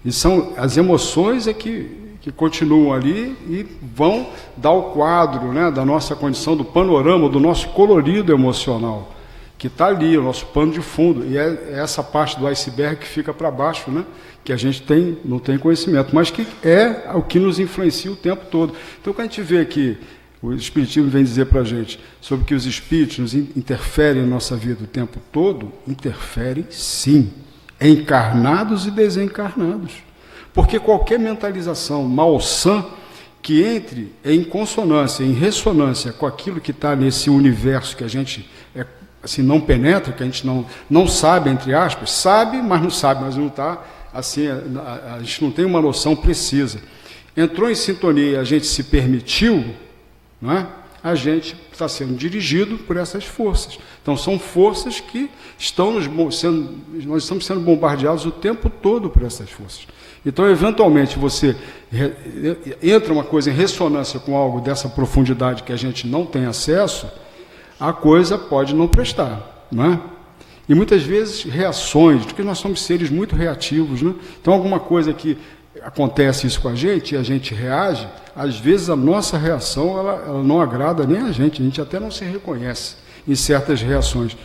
[SPEAKER 2] E são as emoções que continuam ali e vão dar o quadro, né, da nossa condição, do panorama, do nosso colorido emocional, que está ali, o nosso pano de fundo. E é essa parte do iceberg que fica para baixo, né, que a gente não tem conhecimento, mas que é o que nos influencia o tempo todo. Então, quando a gente vê que o Espiritismo vem dizer para a gente sobre que os espíritos nos interferem na nossa vida o tempo todo, interferem sim, encarnados e desencarnados. Porque qualquer mentalização malsã que entre em consonância, em ressonância com aquilo que está nesse universo que a gente assim, não penetra, que a gente não sabe, entre aspas, sabe, mas não está, assim, a gente não tem uma noção precisa. Entrou em sintonia e a gente se permitiu, não é? A gente está sendo dirigido por essas forças. Então, são forças que nós estamos sendo bombardeados o tempo todo por essas forças. Então, eventualmente, você entra uma coisa em ressonância com algo dessa profundidade que a gente não tem acesso, a coisa pode não prestar, não é? E muitas vezes reações, porque nós somos seres muito reativos, né? Então, alguma coisa que acontece isso com a gente e a gente reage, às vezes a nossa reação ela não agrada nem a gente até não se reconhece em certas reações.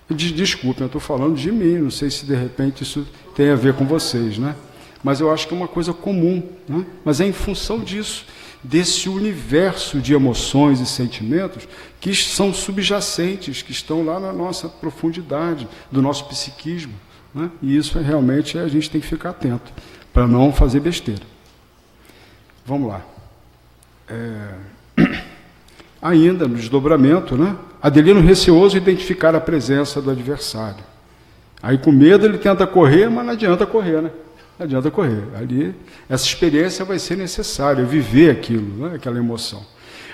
[SPEAKER 2] Desculpem, eu estou falando de mim, não sei se de repente isso tem a ver com vocês, né? Mas eu acho que é uma coisa comum, né? Mas é em função disso, desse universo de emoções e sentimentos que são subjacentes, que estão lá na nossa profundidade, do nosso psiquismo, né? E isso realmente a gente tem que ficar atento, para não fazer besteira. Vamos lá. Ainda no desdobramento, né? Adelino receoso identificar a presença do adversário. Aí com medo ele tenta correr, mas não adianta correr, né? Não adianta correr. Ali, essa experiência vai ser necessária, viver aquilo, né? Aquela emoção.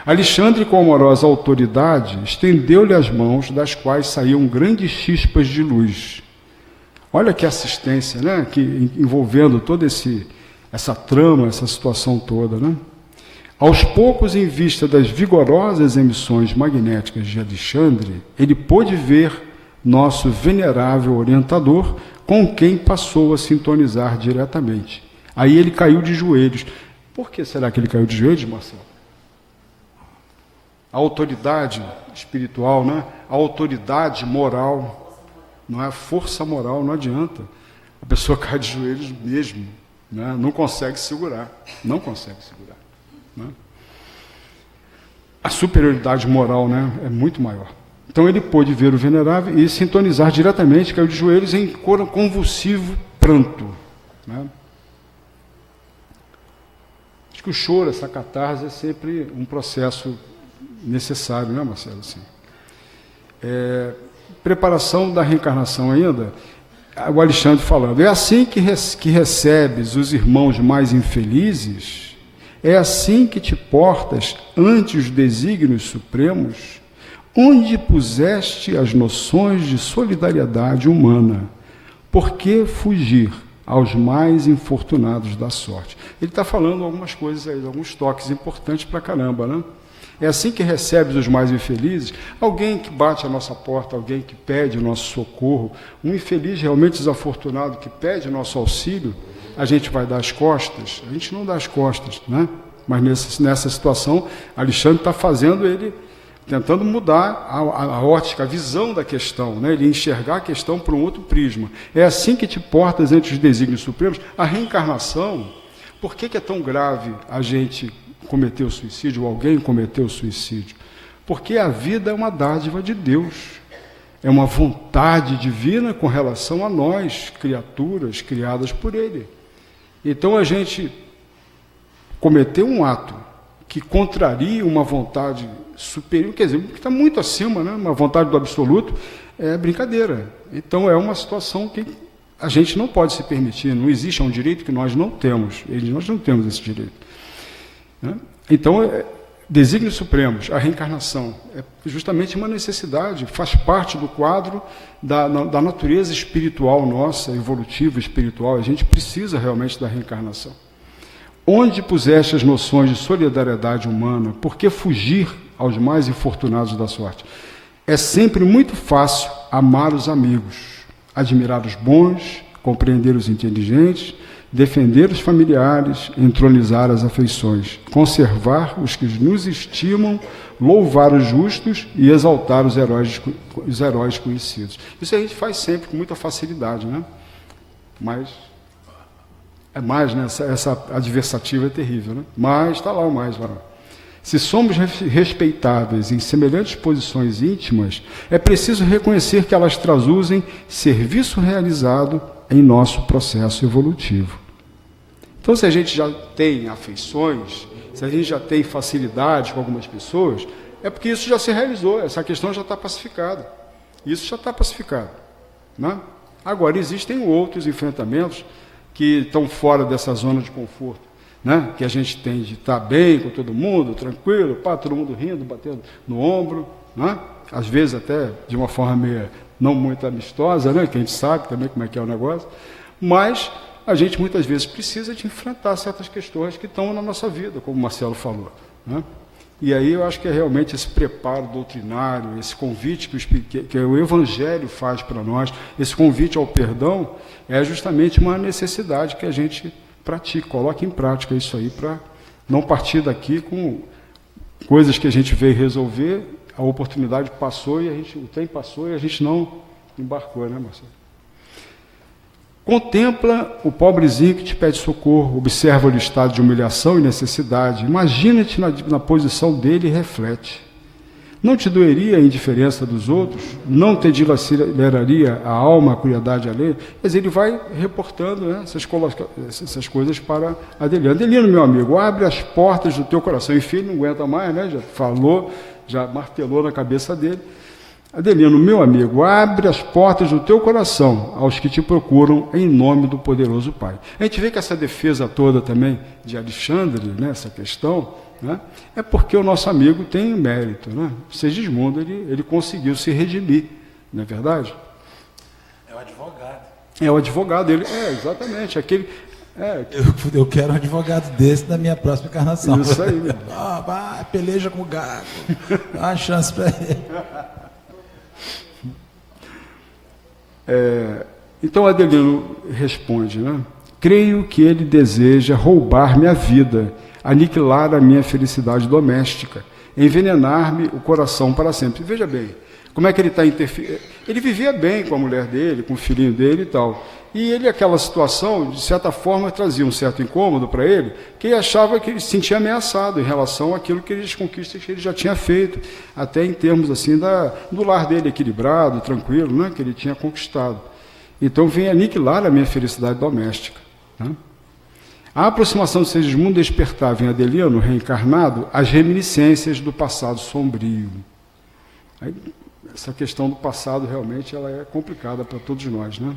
[SPEAKER 2] Alexandre, com amorosa autoridade, estendeu-lhe as mãos, das quais saíam grandes chispas de luz. Olha que assistência, né? Que, envolvendo toda essa trama, essa situação toda, né? Aos poucos, em vista das vigorosas emissões magnéticas de Alexandre, ele pôde ver nosso venerável orientador, com quem passou a sintonizar diretamente. Aí ele caiu de joelhos. Por que será que ele caiu de joelhos, Marcelo? A autoridade espiritual, né? A autoridade moral, não é a força moral, não adianta. A pessoa cai de joelhos mesmo, né? Não consegue segurar, não consegue segurar. Né? A superioridade moral, né, é muito maior. Então ele pôde ver o venerável e sintonizar diretamente, caiu de joelhos em convulsivo pranto. Né? Acho que o choro, essa catarse, é sempre um processo necessário, né, Marcelo? Assim. Preparação da reencarnação ainda, o Alexandre falando, é assim que recebes os irmãos mais infelizes, é assim que te portas ante os desígnios supremos, onde puseste as noções de solidariedade humana. Por que fugir aos mais infortunados da sorte? Ele está falando algumas coisas aí, alguns toques importantes para caramba, né? É assim que recebes os mais infelizes, alguém que bate a nossa porta, alguém que pede o nosso socorro, um infeliz realmente desafortunado que pede o nosso auxílio, a gente vai dar as costas? A gente não dá as costas, né? Mas nessa situação, Alexandre está fazendo ele, tentando mudar a ótica, a visão da questão, né? Ele enxergar a questão por um outro prisma. É assim que te portas entre os desígnios supremos. A reencarnação, por que é tão grave a gente cometer o suicídio, ou alguém cometer o suicídio? Porque a vida é uma dádiva de Deus. É uma vontade divina com relação a nós, criaturas criadas por Ele. Então a gente cometer um ato que contraria uma vontade superior, quer dizer, que está muito acima, né? Uma vontade do absoluto, é brincadeira. Então é uma situação que a gente não pode se permitir, não existe, é um direito que nós não temos, nós não temos esse direito. Né? Então, desígnios supremos, a reencarnação, é justamente uma necessidade, faz parte do quadro da natureza espiritual nossa, evolutiva espiritual, a gente precisa realmente da reencarnação. Onde puseste as noções de solidariedade humana, por que fugir aos mais infortunados da sorte? É sempre muito fácil amar os amigos, admirar os bons, compreender os inteligentes, defender os familiares, entronizar as afeições, conservar os que nos estimam, louvar os justos e exaltar os heróis conhecidos. Isso a gente faz sempre com muita facilidade, né? Mas né? Essa adversativa é terrível, né? Mas está lá o mais lá. Se somos respeitáveis em semelhantes posições íntimas, é preciso reconhecer que elas traduzem serviço realizado em nosso processo evolutivo. Então, se a gente já tem afeições, se a gente já tem facilidade com algumas pessoas, é porque isso já se realizou, essa questão já está pacificada. Isso já está pacificado, né? Agora, existem outros enfrentamentos que estão fora dessa zona de conforto, né? Que a gente tem de estar bem com todo mundo, tranquilo, todo mundo rindo, batendo no ombro, né? Às vezes até de uma forma meio não muito amistosa, né? Que a gente sabe também como é que é o negócio, mas a gente muitas vezes precisa de enfrentar certas questões que estão na nossa vida, como o Marcelo falou, né? E aí eu acho que é realmente esse preparo doutrinário, esse convite que o Evangelho faz para nós, esse convite ao perdão, é justamente uma necessidade que a gente pratique, coloque em prática isso aí, para não partir daqui com coisas que a gente veio resolver, a oportunidade passou e o tempo passou e a gente não embarcou, né, Marcelo? Contempla o pobrezinho que te pede socorro, observa o estado de humilhação e necessidade, imagina-te na posição dele e reflete. Não te doeria a indiferença dos outros? Não te dilaceraria a alma, a crueldade alheia? Mas ele vai reportando, né, essas coisas para Adelino. Adelino, meu amigo, abre as portas do teu coração. Enfim, ele não aguenta mais, né? Já falou, já martelou na cabeça dele. Adelino, meu amigo, abre as portas do teu coração aos que te procuram em nome do poderoso Pai. A gente vê que essa defesa toda também de Alexandre, né, essa questão, né, é porque o nosso amigo tem mérito, né? Segismundo, ele conseguiu se redimir, não é verdade?
[SPEAKER 3] É o advogado.
[SPEAKER 2] É o advogado, exatamente, aquele...
[SPEAKER 3] Eu quero um advogado desse na minha próxima encarnação.
[SPEAKER 2] Isso aí.
[SPEAKER 3] Vai, peleja com o gago. Dá uma chance para ele.
[SPEAKER 2] Então Adelino responde, né? Creio que ele deseja roubar-me a vida, aniquilar a minha felicidade doméstica, envenenar-me o coração para sempre. Veja bem, como é que ele está interferindo? Ele vivia bem com a mulher dele, com o filhinho dele e tal. E ele, aquela situação, de certa forma, trazia um certo incômodo para ele, que ele achava que ele se sentia ameaçado em relação àquilo que as conquistas que ele já tinha feito, até em termos assim do lar dele equilibrado, tranquilo, né, que ele tinha conquistado. Então vem aniquilar a minha felicidade doméstica, né? A aproximação de Segismundo despertava em Adelino, reencarnado, as reminiscências do passado sombrio. Aí, essa questão do passado realmente ela é complicada para todos nós, né?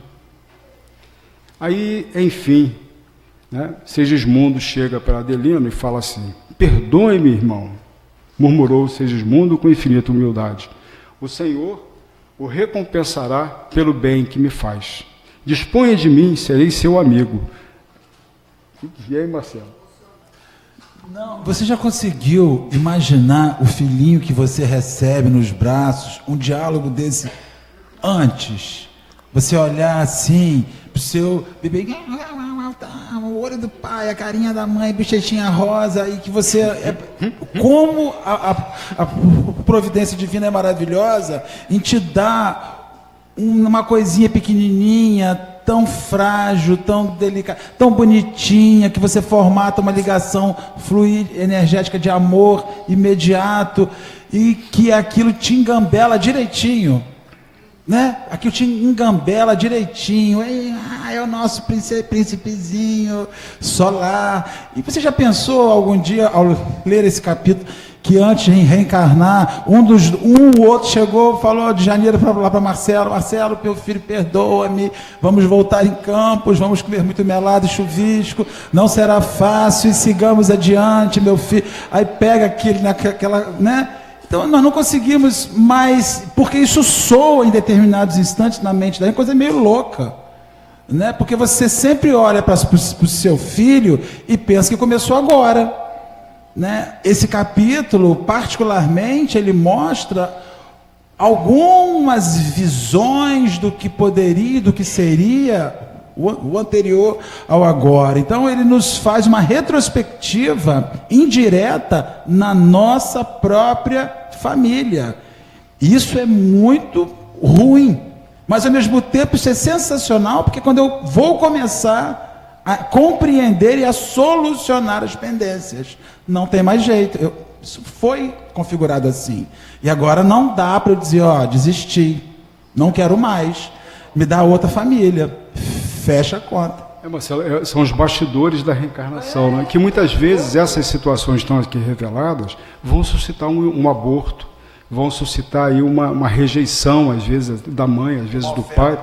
[SPEAKER 2] Aí, enfim, né, Segismundo chega para Adelino e fala assim: perdoe-me, irmão, murmurou Segismundo com infinita humildade. O Senhor o recompensará pelo bem que me faz. Disponha de mim, serei seu amigo. E aí, Marcelo?
[SPEAKER 3] Não, você já conseguiu imaginar o filhinho que você recebe nos braços, um diálogo desse antes? Você olhar assim pro seu bebê, o olho do pai, a carinha da mãe, bochechinha rosa, e que você... como a providência divina é maravilhosa em te dar uma coisinha pequenininha, tão frágil, tão delicada, tão bonitinha, que você formata uma ligação fluida, energética de amor imediato, e que aquilo te engambela direitinho, né? Aquilo te engambela direitinho, é o nosso príncipezinho solar. E você já pensou algum dia, ao ler esse capítulo, que antes de reencarnar, o outro chegou, falou de janeiro lá para Marcelo: Marcelo, meu filho, perdoa-me, vamos voltar em Campos, vamos comer muito melado e chuvisco, não será fácil, e sigamos adiante, meu filho. Aí pega aquela, né? Então nós não conseguimos mais, porque isso soa em determinados instantes na mente da gente, coisa meio louca, né? Porque você sempre olha para o seu filho e pensa que começou agora, né? Esse capítulo, particularmente, ele mostra algumas visões do que poderia, do que seria o anterior ao agora. Então ele nos faz uma retrospectiva indireta na nossa própria família. Isso é muito ruim, mas ao mesmo tempo isso é sensacional, porque quando eu vou começar a compreender e a solucionar as pendências, não tem mais jeito. Isso foi configurado assim. E agora não dá para eu dizer: desisti, não quero mais, me dá outra família. Fecha a conta.
[SPEAKER 2] Marcelo, são os bastidores da reencarnação, né? Que muitas vezes essas situações que estão aqui reveladas vão suscitar um aborto, vão suscitar aí uma rejeição, às vezes, da mãe, às vezes do pai.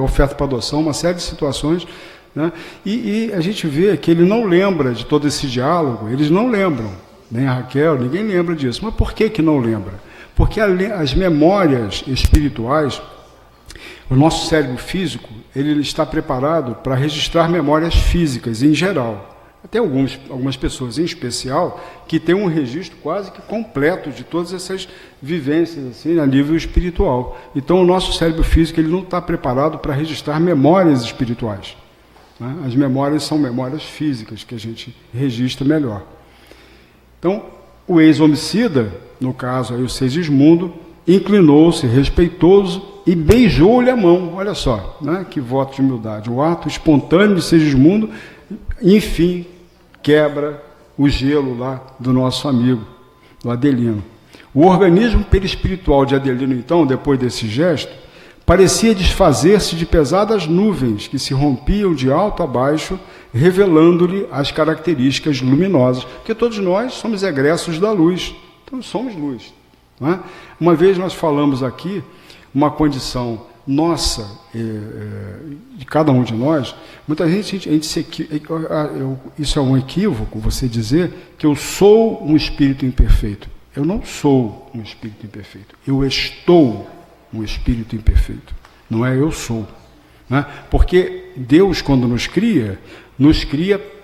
[SPEAKER 2] Oferta para adoção, uma série de situações, né? E a gente vê que ele não lembra de todo esse diálogo, eles não lembram, nem a Raquel, ninguém lembra disso. Mas por que não lembra? Porque as memórias espirituais, o nosso cérebro físico, ele está preparado para registrar memórias físicas em geral. Até algumas pessoas em especial que têm um registro quase que completo de todas essas vivências assim, a nível espiritual. Então o nosso cérebro físico ele não está preparado para registrar memórias espirituais, né? As memórias são memórias físicas que a gente registra melhor. Então o ex-homicida, no caso aí o Segismundo, inclinou-se respeitoso e beijou-lhe a mão. Olha só, né? Que voto de humildade. O ato espontâneo de Segismundo, enfim, quebra o gelo lá do nosso amigo, do Adelino. O organismo perispiritual de Adelino, então, depois desse gesto, parecia desfazer-se de pesadas nuvens que se rompiam de alto a baixo, revelando-lhe as características luminosas, porque todos nós somos egressos da luz, então somos luz, não é? Uma vez nós falamos aqui uma condição nossa, de cada um de nós, muita gente isso é um equívoco, você dizer que eu sou um espírito imperfeito. Eu não sou um espírito imperfeito, eu estou um espírito imperfeito, não é eu sou, né? Porque Deus, quando nos cria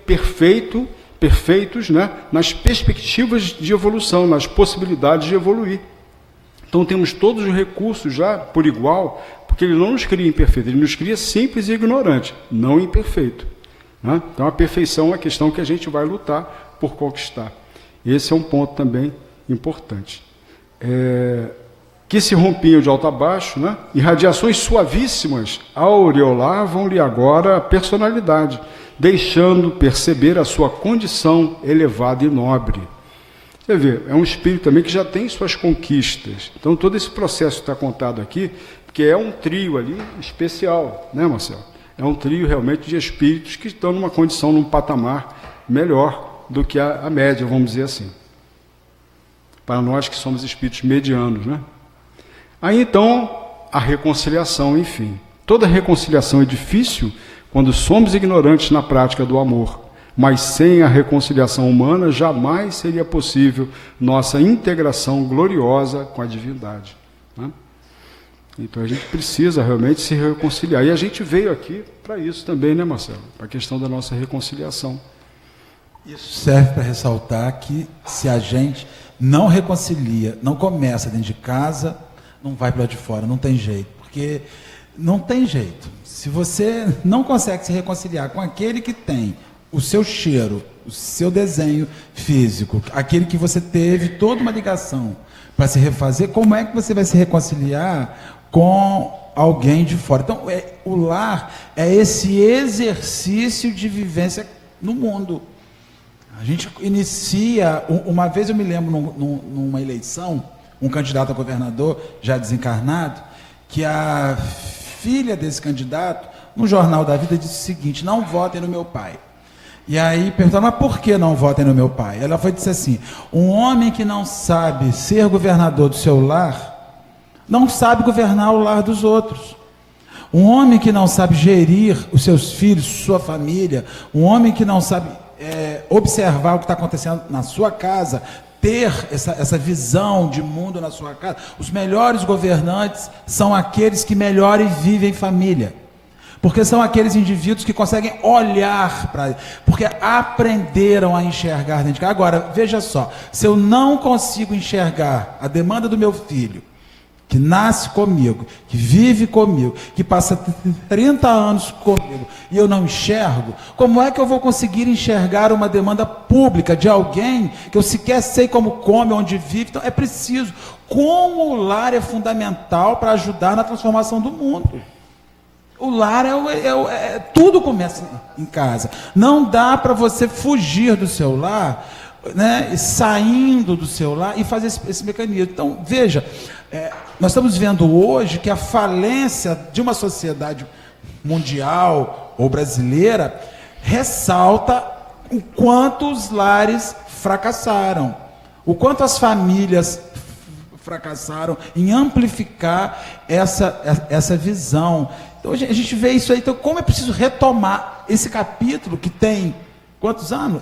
[SPEAKER 2] perfeitos, né? Nas perspectivas de evolução, nas possibilidades de evoluir. Então temos todos os recursos já por igual, porque ele não nos cria imperfeito, ele nos cria simples e ignorante, não imperfeito, né? Então a perfeição é uma questão que a gente vai lutar por conquistar. Esse é um ponto também importante. Que se rompiam de alto a baixo, né? E radiações suavíssimas aureolavam-lhe agora a personalidade, deixando perceber a sua condição elevada e nobre. Você vê, é um espírito também que já tem suas conquistas. Então, todo esse processo que está contado aqui, porque é um trio ali especial, né, Marcelo? É um trio realmente de espíritos que estão numa condição, num patamar melhor do que a média, vamos dizer assim. Para nós que somos espíritos medianos, né? Aí, então, a reconciliação, enfim. Toda reconciliação é difícil quando somos ignorantes na prática do amor. Mas sem a reconciliação humana, jamais seria possível nossa integração gloriosa com a divindade, né? Então a gente precisa realmente se reconciliar. E a gente veio aqui para isso também, né, Marcelo? Para a questão da nossa reconciliação.
[SPEAKER 3] Isso serve para ressaltar que se a gente não reconcilia, não começa dentro de casa, não vai para lá de fora, não tem jeito. Porque não tem jeito. Se você não consegue se reconciliar com aquele que tem o seu cheiro, o seu desenho físico, aquele que você teve toda uma ligação para se refazer, como é que você vai se reconciliar com alguém de fora? Então, o lar é esse exercício de vivência no mundo. A gente inicia, uma vez eu me lembro numa eleição, um candidato a governador, já desencarnado, que a filha desse candidato, no Jornal da Vida, disse o seguinte: não votem no meu pai. E aí perguntaram, mas por que não votem no meu pai? Ela foi dizer assim: um homem que não sabe ser governador do seu lar, não sabe governar o lar dos outros. Um homem que não sabe gerir os seus filhos, sua família, um homem que não sabe observar o que está acontecendo na sua casa, ter essa visão de mundo na sua casa, os melhores governantes são aqueles que melhor vivem em família. Porque são aqueles indivíduos que conseguem olhar para... Porque aprenderam a enxergar dentro de casa. Agora, veja só, se eu não consigo enxergar a demanda do meu filho, que nasce comigo, que vive comigo, que passa 30 anos comigo, e eu não enxergo, como é que eu vou conseguir enxergar uma demanda pública de alguém que eu sequer sei como come, onde vive? Então, é preciso. Como o lar é fundamental para ajudar na transformação do mundo. O lar tudo começa em casa. Não dá para você fugir do seu lar, né, saindo do seu lar e fazer esse mecanismo. Então, veja, nós estamos vendo hoje que a falência de uma sociedade mundial ou brasileira, ressalta o quanto os lares fracassaram, o quanto as famílias fracassaram em amplificar essa visão. Então a gente vê isso aí. Então, como é preciso retomar esse capítulo que tem quantos anos?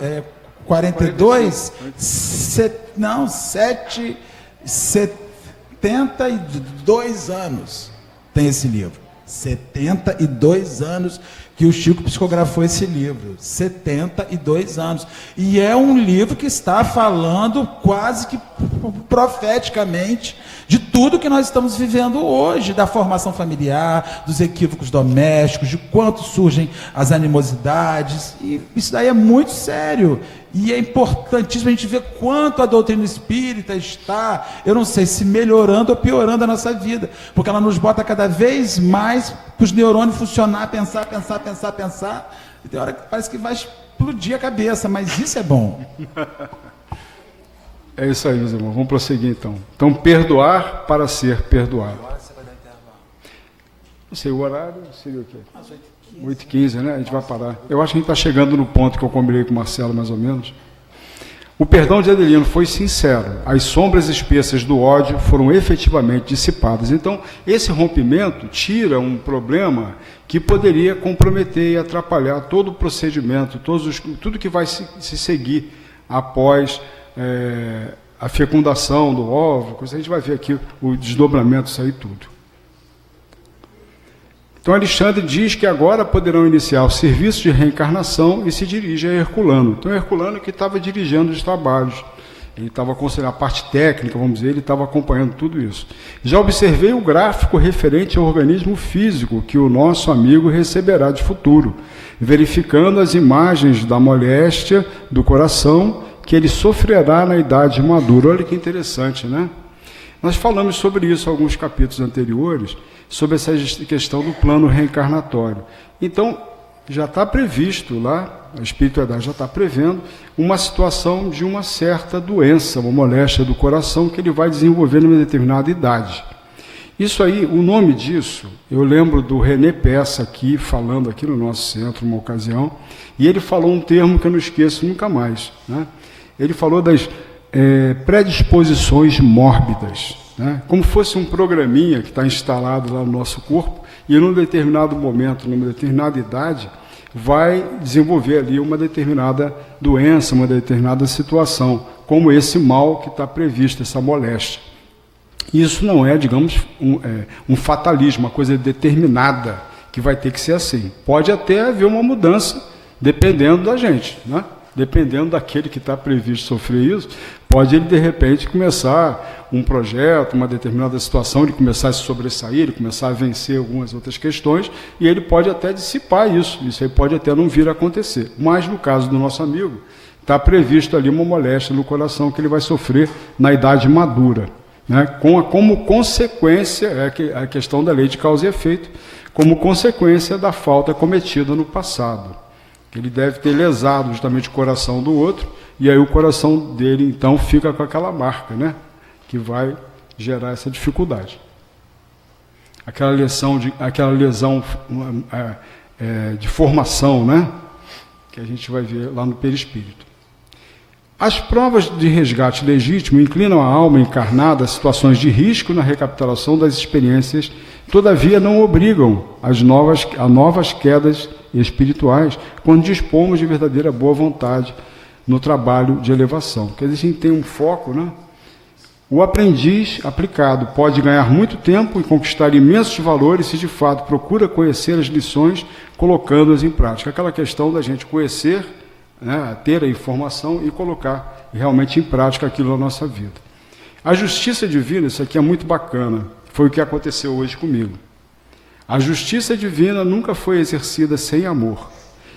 [SPEAKER 3] 42? 72 anos tem esse livro. 72 anos que o Chico psicografou esse livro. 72 anos. E é um livro que está falando quase que profeticamente de tudo que nós estamos vivendo hoje, da formação familiar, dos equívocos domésticos, de quanto surgem as animosidades. E isso daí é muito sério. E é importantíssimo a gente ver quanto a doutrina espírita está, eu não sei se melhorando ou piorando a nossa vida, porque ela nos bota cada vez mais para os neurônios funcionar, pensar, e tem hora que parece que vai explodir a cabeça, mas isso é bom.
[SPEAKER 2] É isso aí, meus irmãos, vamos prosseguir então. Então, perdoar para ser perdoado. Agora você vai dar intervalo. Não sei, o horário seria o quê? 8h15, né? A gente vai parar. Eu acho que a gente está chegando no ponto que eu combinei com o Marcelo, mais ou menos. O perdão de Adelino foi sincero. As sombras espessas do ódio foram efetivamente dissipadas. Então, esse rompimento tira um problema que poderia comprometer e atrapalhar todo o procedimento, tudo que vai se seguir após a fecundação do óvulo. A gente vai ver aqui o desdobramento, isso aí tudo. Então, Alexandre diz que agora poderão iniciar o serviço de reencarnação e se dirige a Herculano. Então, Herculano que estava dirigindo os trabalhos, ele estava considerando a parte técnica, vamos dizer, ele estava acompanhando tudo isso. Já observei o gráfico referente ao organismo físico que o nosso amigo receberá de futuro, verificando as imagens da moléstia do coração que ele sofrerá na idade madura. Olha que interessante, né? Nós falamos sobre isso em alguns capítulos anteriores, sobre essa questão do plano reencarnatório. Então, já está previsto lá, a espiritualidade já está prevendo, uma situação de uma certa doença, uma moléstia do coração, que ele vai desenvolver numa determinada idade. Isso aí, o nome disso, eu lembro do René Peça aqui, falando aqui no nosso centro, uma ocasião, e ele falou um termo que eu não esqueço nunca mais, né? Ele falou das predisposições mórbidas, né? Como fosse um programinha que está instalado lá no nosso corpo e num determinado momento, numa determinada idade, vai desenvolver ali uma determinada doença, uma determinada situação, como esse mal que está previsto, essa moléstia. Isso não é, digamos, um fatalismo, uma coisa determinada que vai ter que ser assim. Pode até haver uma mudança, dependendo da gente, né? Dependendo daquele que está previsto sofrer isso, pode ele, de repente, começar um projeto, uma determinada situação, ele começar a se sobressair, ele começar a vencer algumas outras questões, e ele pode até dissipar isso aí pode até não vir a acontecer. Mas, no caso do nosso amigo, está previsto ali uma moléstia no coração que ele vai sofrer na idade madura, né? Como consequência, a questão da lei de causa e efeito, como consequência da falta cometida no passado. Ele deve ter lesado justamente o coração do outro, e aí o coração dele, então, fica com aquela marca, né? Que vai gerar essa dificuldade. Aquela lesão de formação, né? Que a gente vai ver lá no perispírito. As provas de resgate legítimo inclinam a alma encarnada a situações de risco na recapitulação das experiências, todavia não obrigam a novas quedas espirituais, quando dispomos de verdadeira boa vontade no trabalho de elevação. Quer dizer, a gente tem um foco, né? O aprendiz aplicado pode ganhar muito tempo e conquistar imensos valores se de fato procura conhecer as lições, colocando-as em prática. Aquela questão da gente conhecer, né, ter a informação e colocar realmente em prática aquilo na nossa vida. A justiça divina, isso aqui é muito bacana, foi o que aconteceu hoje comigo. A justiça divina nunca foi exercida sem amor.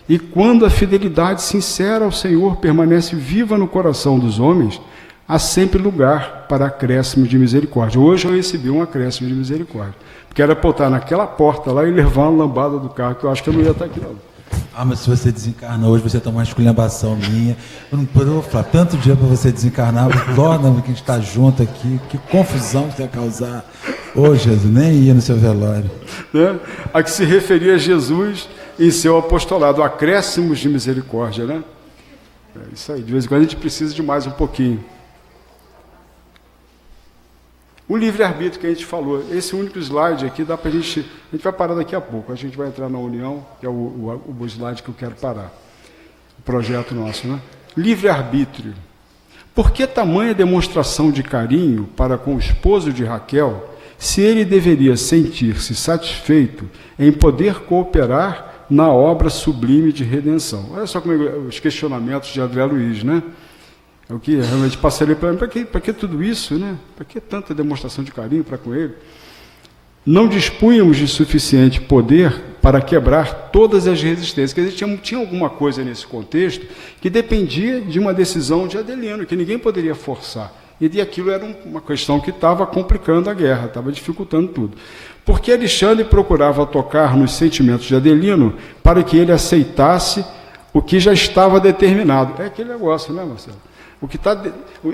[SPEAKER 2] E quando a fidelidade sincera ao Senhor permanece viva no coração dos homens, há sempre lugar para acréscimo de misericórdia. Hoje eu recebi um acréscimo de misericórdia, porque era para eu estar naquela porta lá e levar uma lambada do carro, que eu acho que eu não ia estar aqui não.
[SPEAKER 3] Ah, mas se você desencarna hoje, você toma uma esculhambação minha. Eu não vou falar tanto dia para você desencarnar, torna que a gente está junto aqui, que confusão que você vai causar. Ô Jesus, nem ia no seu velório.
[SPEAKER 2] Né? A que se referia a Jesus em seu apostolado, acréscimos de misericórdia, né? É isso aí, de vez em quando a gente precisa de mais um pouquinho. O livre-arbítrio que a gente falou, esse único slide aqui dá para a gente vai parar daqui a pouco, a gente vai entrar na união, que é o slide que eu quero parar, o projeto nosso, né? Livre-arbítrio. Por que tamanha demonstração de carinho para com o esposo de Raquel, se ele deveria sentir-se satisfeito em poder cooperar na obra sublime de redenção? Olha só como os questionamentos de André Luiz, né? É o que realmente passaria para mim. Para que tudo isso, né? Para que tanta demonstração de carinho para com ele? Não dispunhamos de suficiente poder para quebrar todas as resistências. Quer dizer, tinha alguma coisa nesse contexto que dependia de uma decisão de Adelino, que ninguém poderia forçar. E aquilo era uma questão que estava complicando a guerra, estava dificultando tudo. Porque Alexandre procurava tocar nos sentimentos de Adelino para que ele aceitasse o que já estava determinado. É aquele negócio, né, Marcelo?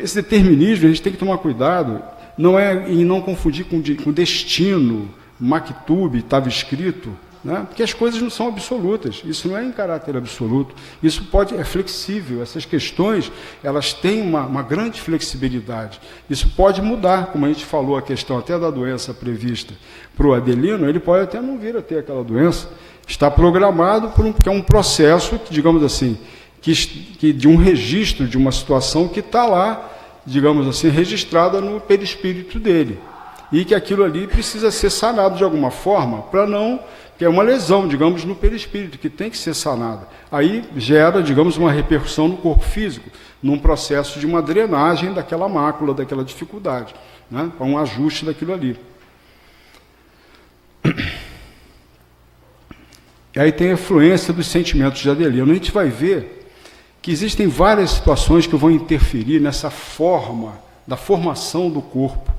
[SPEAKER 2] Esse determinismo, a gente tem que tomar cuidado, não é em não confundir com destino, maktub, estava escrito, né? Porque as coisas não são absolutas, isso não é em caráter absoluto, isso é flexível, essas questões, elas têm uma grande flexibilidade, isso pode mudar, como a gente falou, a questão até da doença prevista para o Adelino, ele pode até não vir a ter aquela doença, está programado porque é um processo que, digamos assim, que de um registro de uma situação que está lá, digamos assim, registrada no perispírito dele. E que aquilo ali precisa ser sanado de alguma forma, que é uma lesão, digamos, no perispírito, que tem que ser sanada. Aí gera, digamos, uma repercussão no corpo físico, num processo de uma drenagem daquela mácula, daquela dificuldade, né? Para um ajuste daquilo ali. E aí tem a influência dos sentimentos de Adelino. A gente vai ver que existem várias situações que vão interferir nessa forma, da formação do corpo,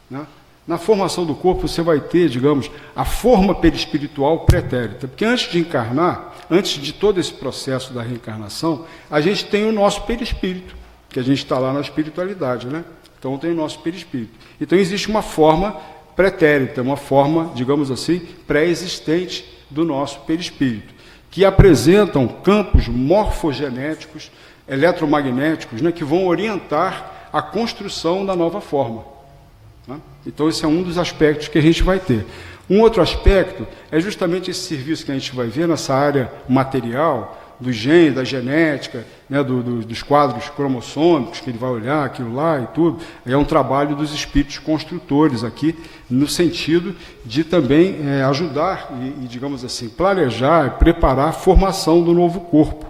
[SPEAKER 2] né? Na formação do corpo você vai ter, digamos, a forma perispiritual pretérita, porque antes de encarnar, antes de todo esse processo da reencarnação, a gente tem o nosso perispírito, que a gente está lá na espiritualidade, né? Então tem o nosso perispírito. Então existe uma forma pretérita, uma forma, digamos assim, pré-existente do nosso perispírito, que apresentam campos morfogenéticos, eletromagnéticos, né, que vão orientar a construção da nova forma, né? Então esse é um dos aspectos que a gente vai ter. Um outro aspecto é justamente esse serviço que a gente vai ver nessa área material, do gene, da genética, né, dos quadros cromossômicos, que ele vai olhar aquilo lá e tudo. É um trabalho dos espíritos construtores aqui, no sentido de também ajudar e, digamos assim, planejar, preparar a formação do novo corpo,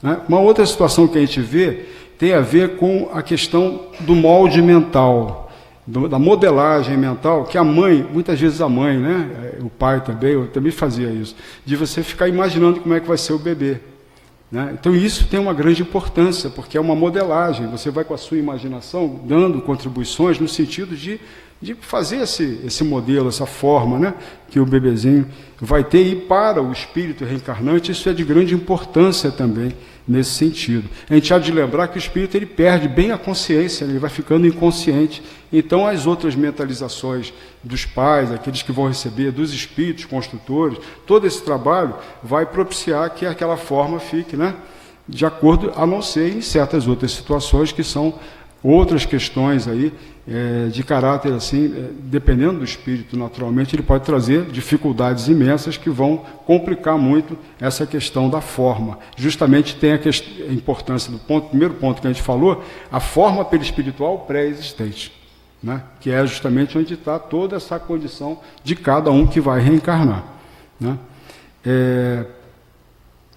[SPEAKER 2] né? Uma outra situação que a gente vê tem a ver com a questão do molde mental, da modelagem mental, que a mãe, muitas vezes a mãe, né, o pai também, eu também fazia isso, de você ficar imaginando como é que vai ser o bebê, né? Então isso tem uma grande importância, porque é uma modelagem, você vai com a sua imaginação dando contribuições no sentido de fazer esse modelo, essa forma, né, que o bebezinho vai ter, e para o espírito reencarnante isso é de grande importância também nesse sentido. A gente há de lembrar que o espírito ele perde bem a consciência, ele vai ficando inconsciente, então as outras mentalizações dos pais, aqueles que vão receber, dos espíritos construtores, todo esse trabalho vai propiciar que aquela forma fique, né, de acordo, a não ser em certas outras situações que são outras questões aí, de caráter assim, dependendo do espírito, naturalmente, ele pode trazer dificuldades imensas que vão complicar muito essa questão da forma. Justamente tem a importância do primeiro ponto que a gente falou, a forma perispiritual pré-existente, né? Que é justamente onde está toda essa condição de cada um que vai reencarnar, né?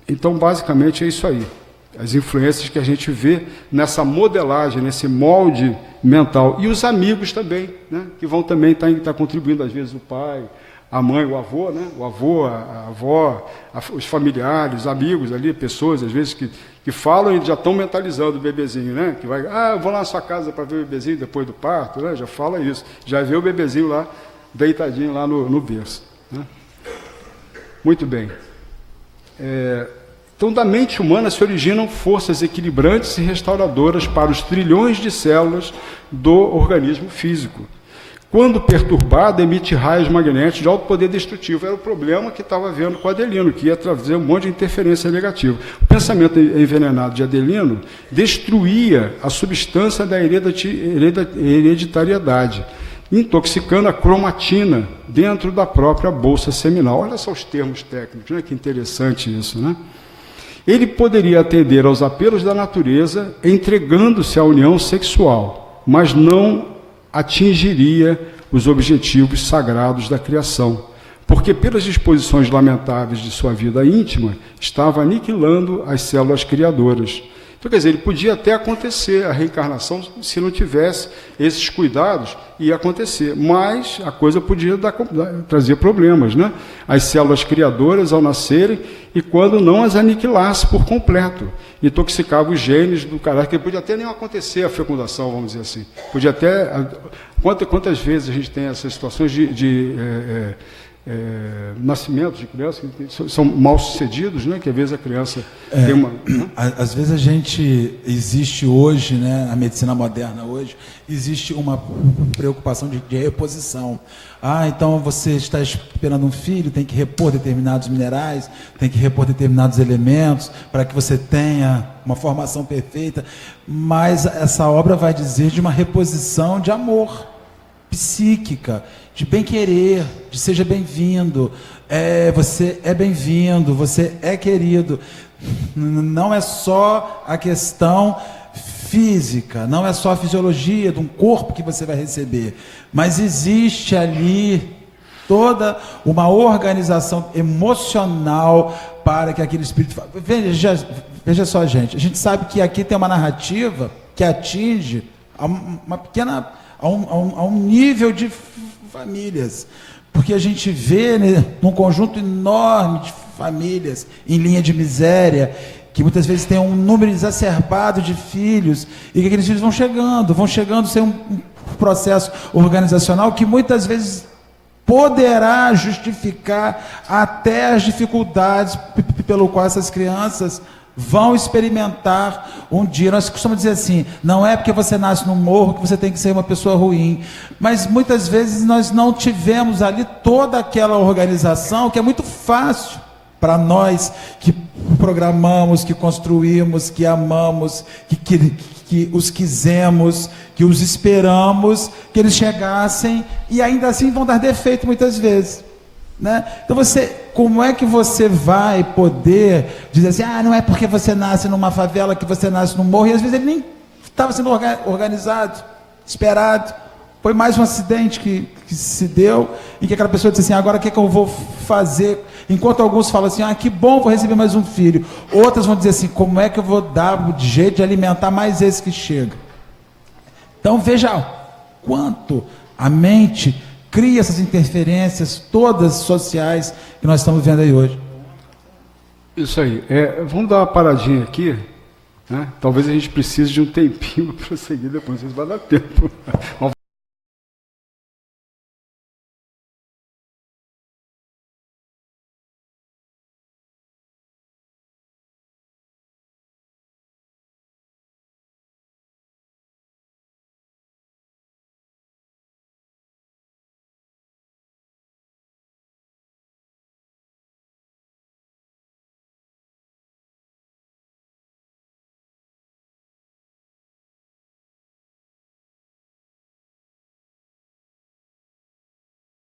[SPEAKER 2] Então, basicamente, é isso aí. As influências que a gente vê nessa modelagem, nesse molde mental. E os amigos também, né, que vão também estar contribuindo, às vezes o pai, a mãe, o avô, né, o avô, a avó, os familiares, amigos ali, pessoas, às vezes, que falam e já estão mentalizando o bebezinho, né, que vai, eu vou lá na sua casa para ver o bebezinho depois do parto, né, já fala isso, já vê o bebezinho lá, deitadinho lá no berço, né. Muito bem. Então, da mente humana se originam forças equilibrantes e restauradoras para os trilhões de células do organismo físico. quando perturbada, emite raios magnéticos de alto poder destrutivo. Era o problema que estava vendo com Adelino, que ia trazer um monte de interferência negativa. O pensamento envenenado de Adelino destruía a substância da hereditariedade, intoxicando a cromatina dentro da própria bolsa seminal. Olha só os termos técnicos, né? Que interessante isso, né? Ele poderia atender aos apelos da natureza, entregando-se à união sexual, mas não atingiria os objetivos sagrados da criação, porque pelas disposições lamentáveis de sua vida íntima, estava aniquilando as células criadoras. Então, quer dizer, ele podia até acontecer, a reencarnação, se não tivesse esses cuidados, ia acontecer, mas a coisa podia trazer problemas, né? As células criadoras, ao nascerem, e quando não as aniquilasse por completo, intoxicava os genes do caráter, que podia até nem acontecer a fecundação, vamos dizer assim. Podia até... Quantas vezes a gente tem essas situações de nascimentos de crianças que são mal sucedidos, né? Que às vezes a criança tem uma... Né?
[SPEAKER 3] Às vezes existe hoje, né, a medicina moderna hoje, existe uma preocupação de reposição. Então você está esperando um filho, tem que repor determinados minerais, tem que repor determinados elementos para que você tenha uma formação perfeita, mas essa obra vai dizer de uma reposição de amor psíquica, de bem-querer, de seja bem-vindo, você é bem-vindo, você é querido. Não é só a questão física, não é só a fisiologia de um corpo que você vai receber, mas existe ali toda uma organização emocional para que aquele espírito... Veja só, gente, a gente sabe que aqui tem uma narrativa que atinge a um nível de famílias, porque a gente vê, né, num conjunto enorme de famílias em linha de miséria, que muitas vezes tem um número exacerbado de filhos, e que aqueles filhos vão chegando sem um processo organizacional que muitas vezes poderá justificar até as dificuldades pelo qual essas crianças vão experimentar um dia. Nós costumamos dizer assim, não é porque você nasce no morro que você tem que ser uma pessoa ruim, mas muitas vezes nós não tivemos ali toda aquela organização que é muito fácil para nós que programamos, que construímos, que amamos, que os quisemos, que os esperamos, que eles chegassem e ainda assim vão dar defeito muitas vezes, né? Então como é que você vai poder dizer assim, não é porque você nasce numa favela que você nasce no morro, e às vezes ele nem estava sendo organizado, esperado, foi mais um acidente que se deu, e que aquela pessoa disse assim, agora o que eu vou fazer? Enquanto alguns falam assim, que bom, vou receber mais um filho, outras vão dizer assim, como é que eu vou dar o jeito de alimentar mais esse que chega? Então veja quanto a mente cria essas interferências todas sociais que nós estamos vendo aí hoje.
[SPEAKER 2] Isso aí. Vamos dar uma paradinha aqui, né? Talvez a gente precise de um tempinho para prosseguir depois, não sei se vai dar tempo.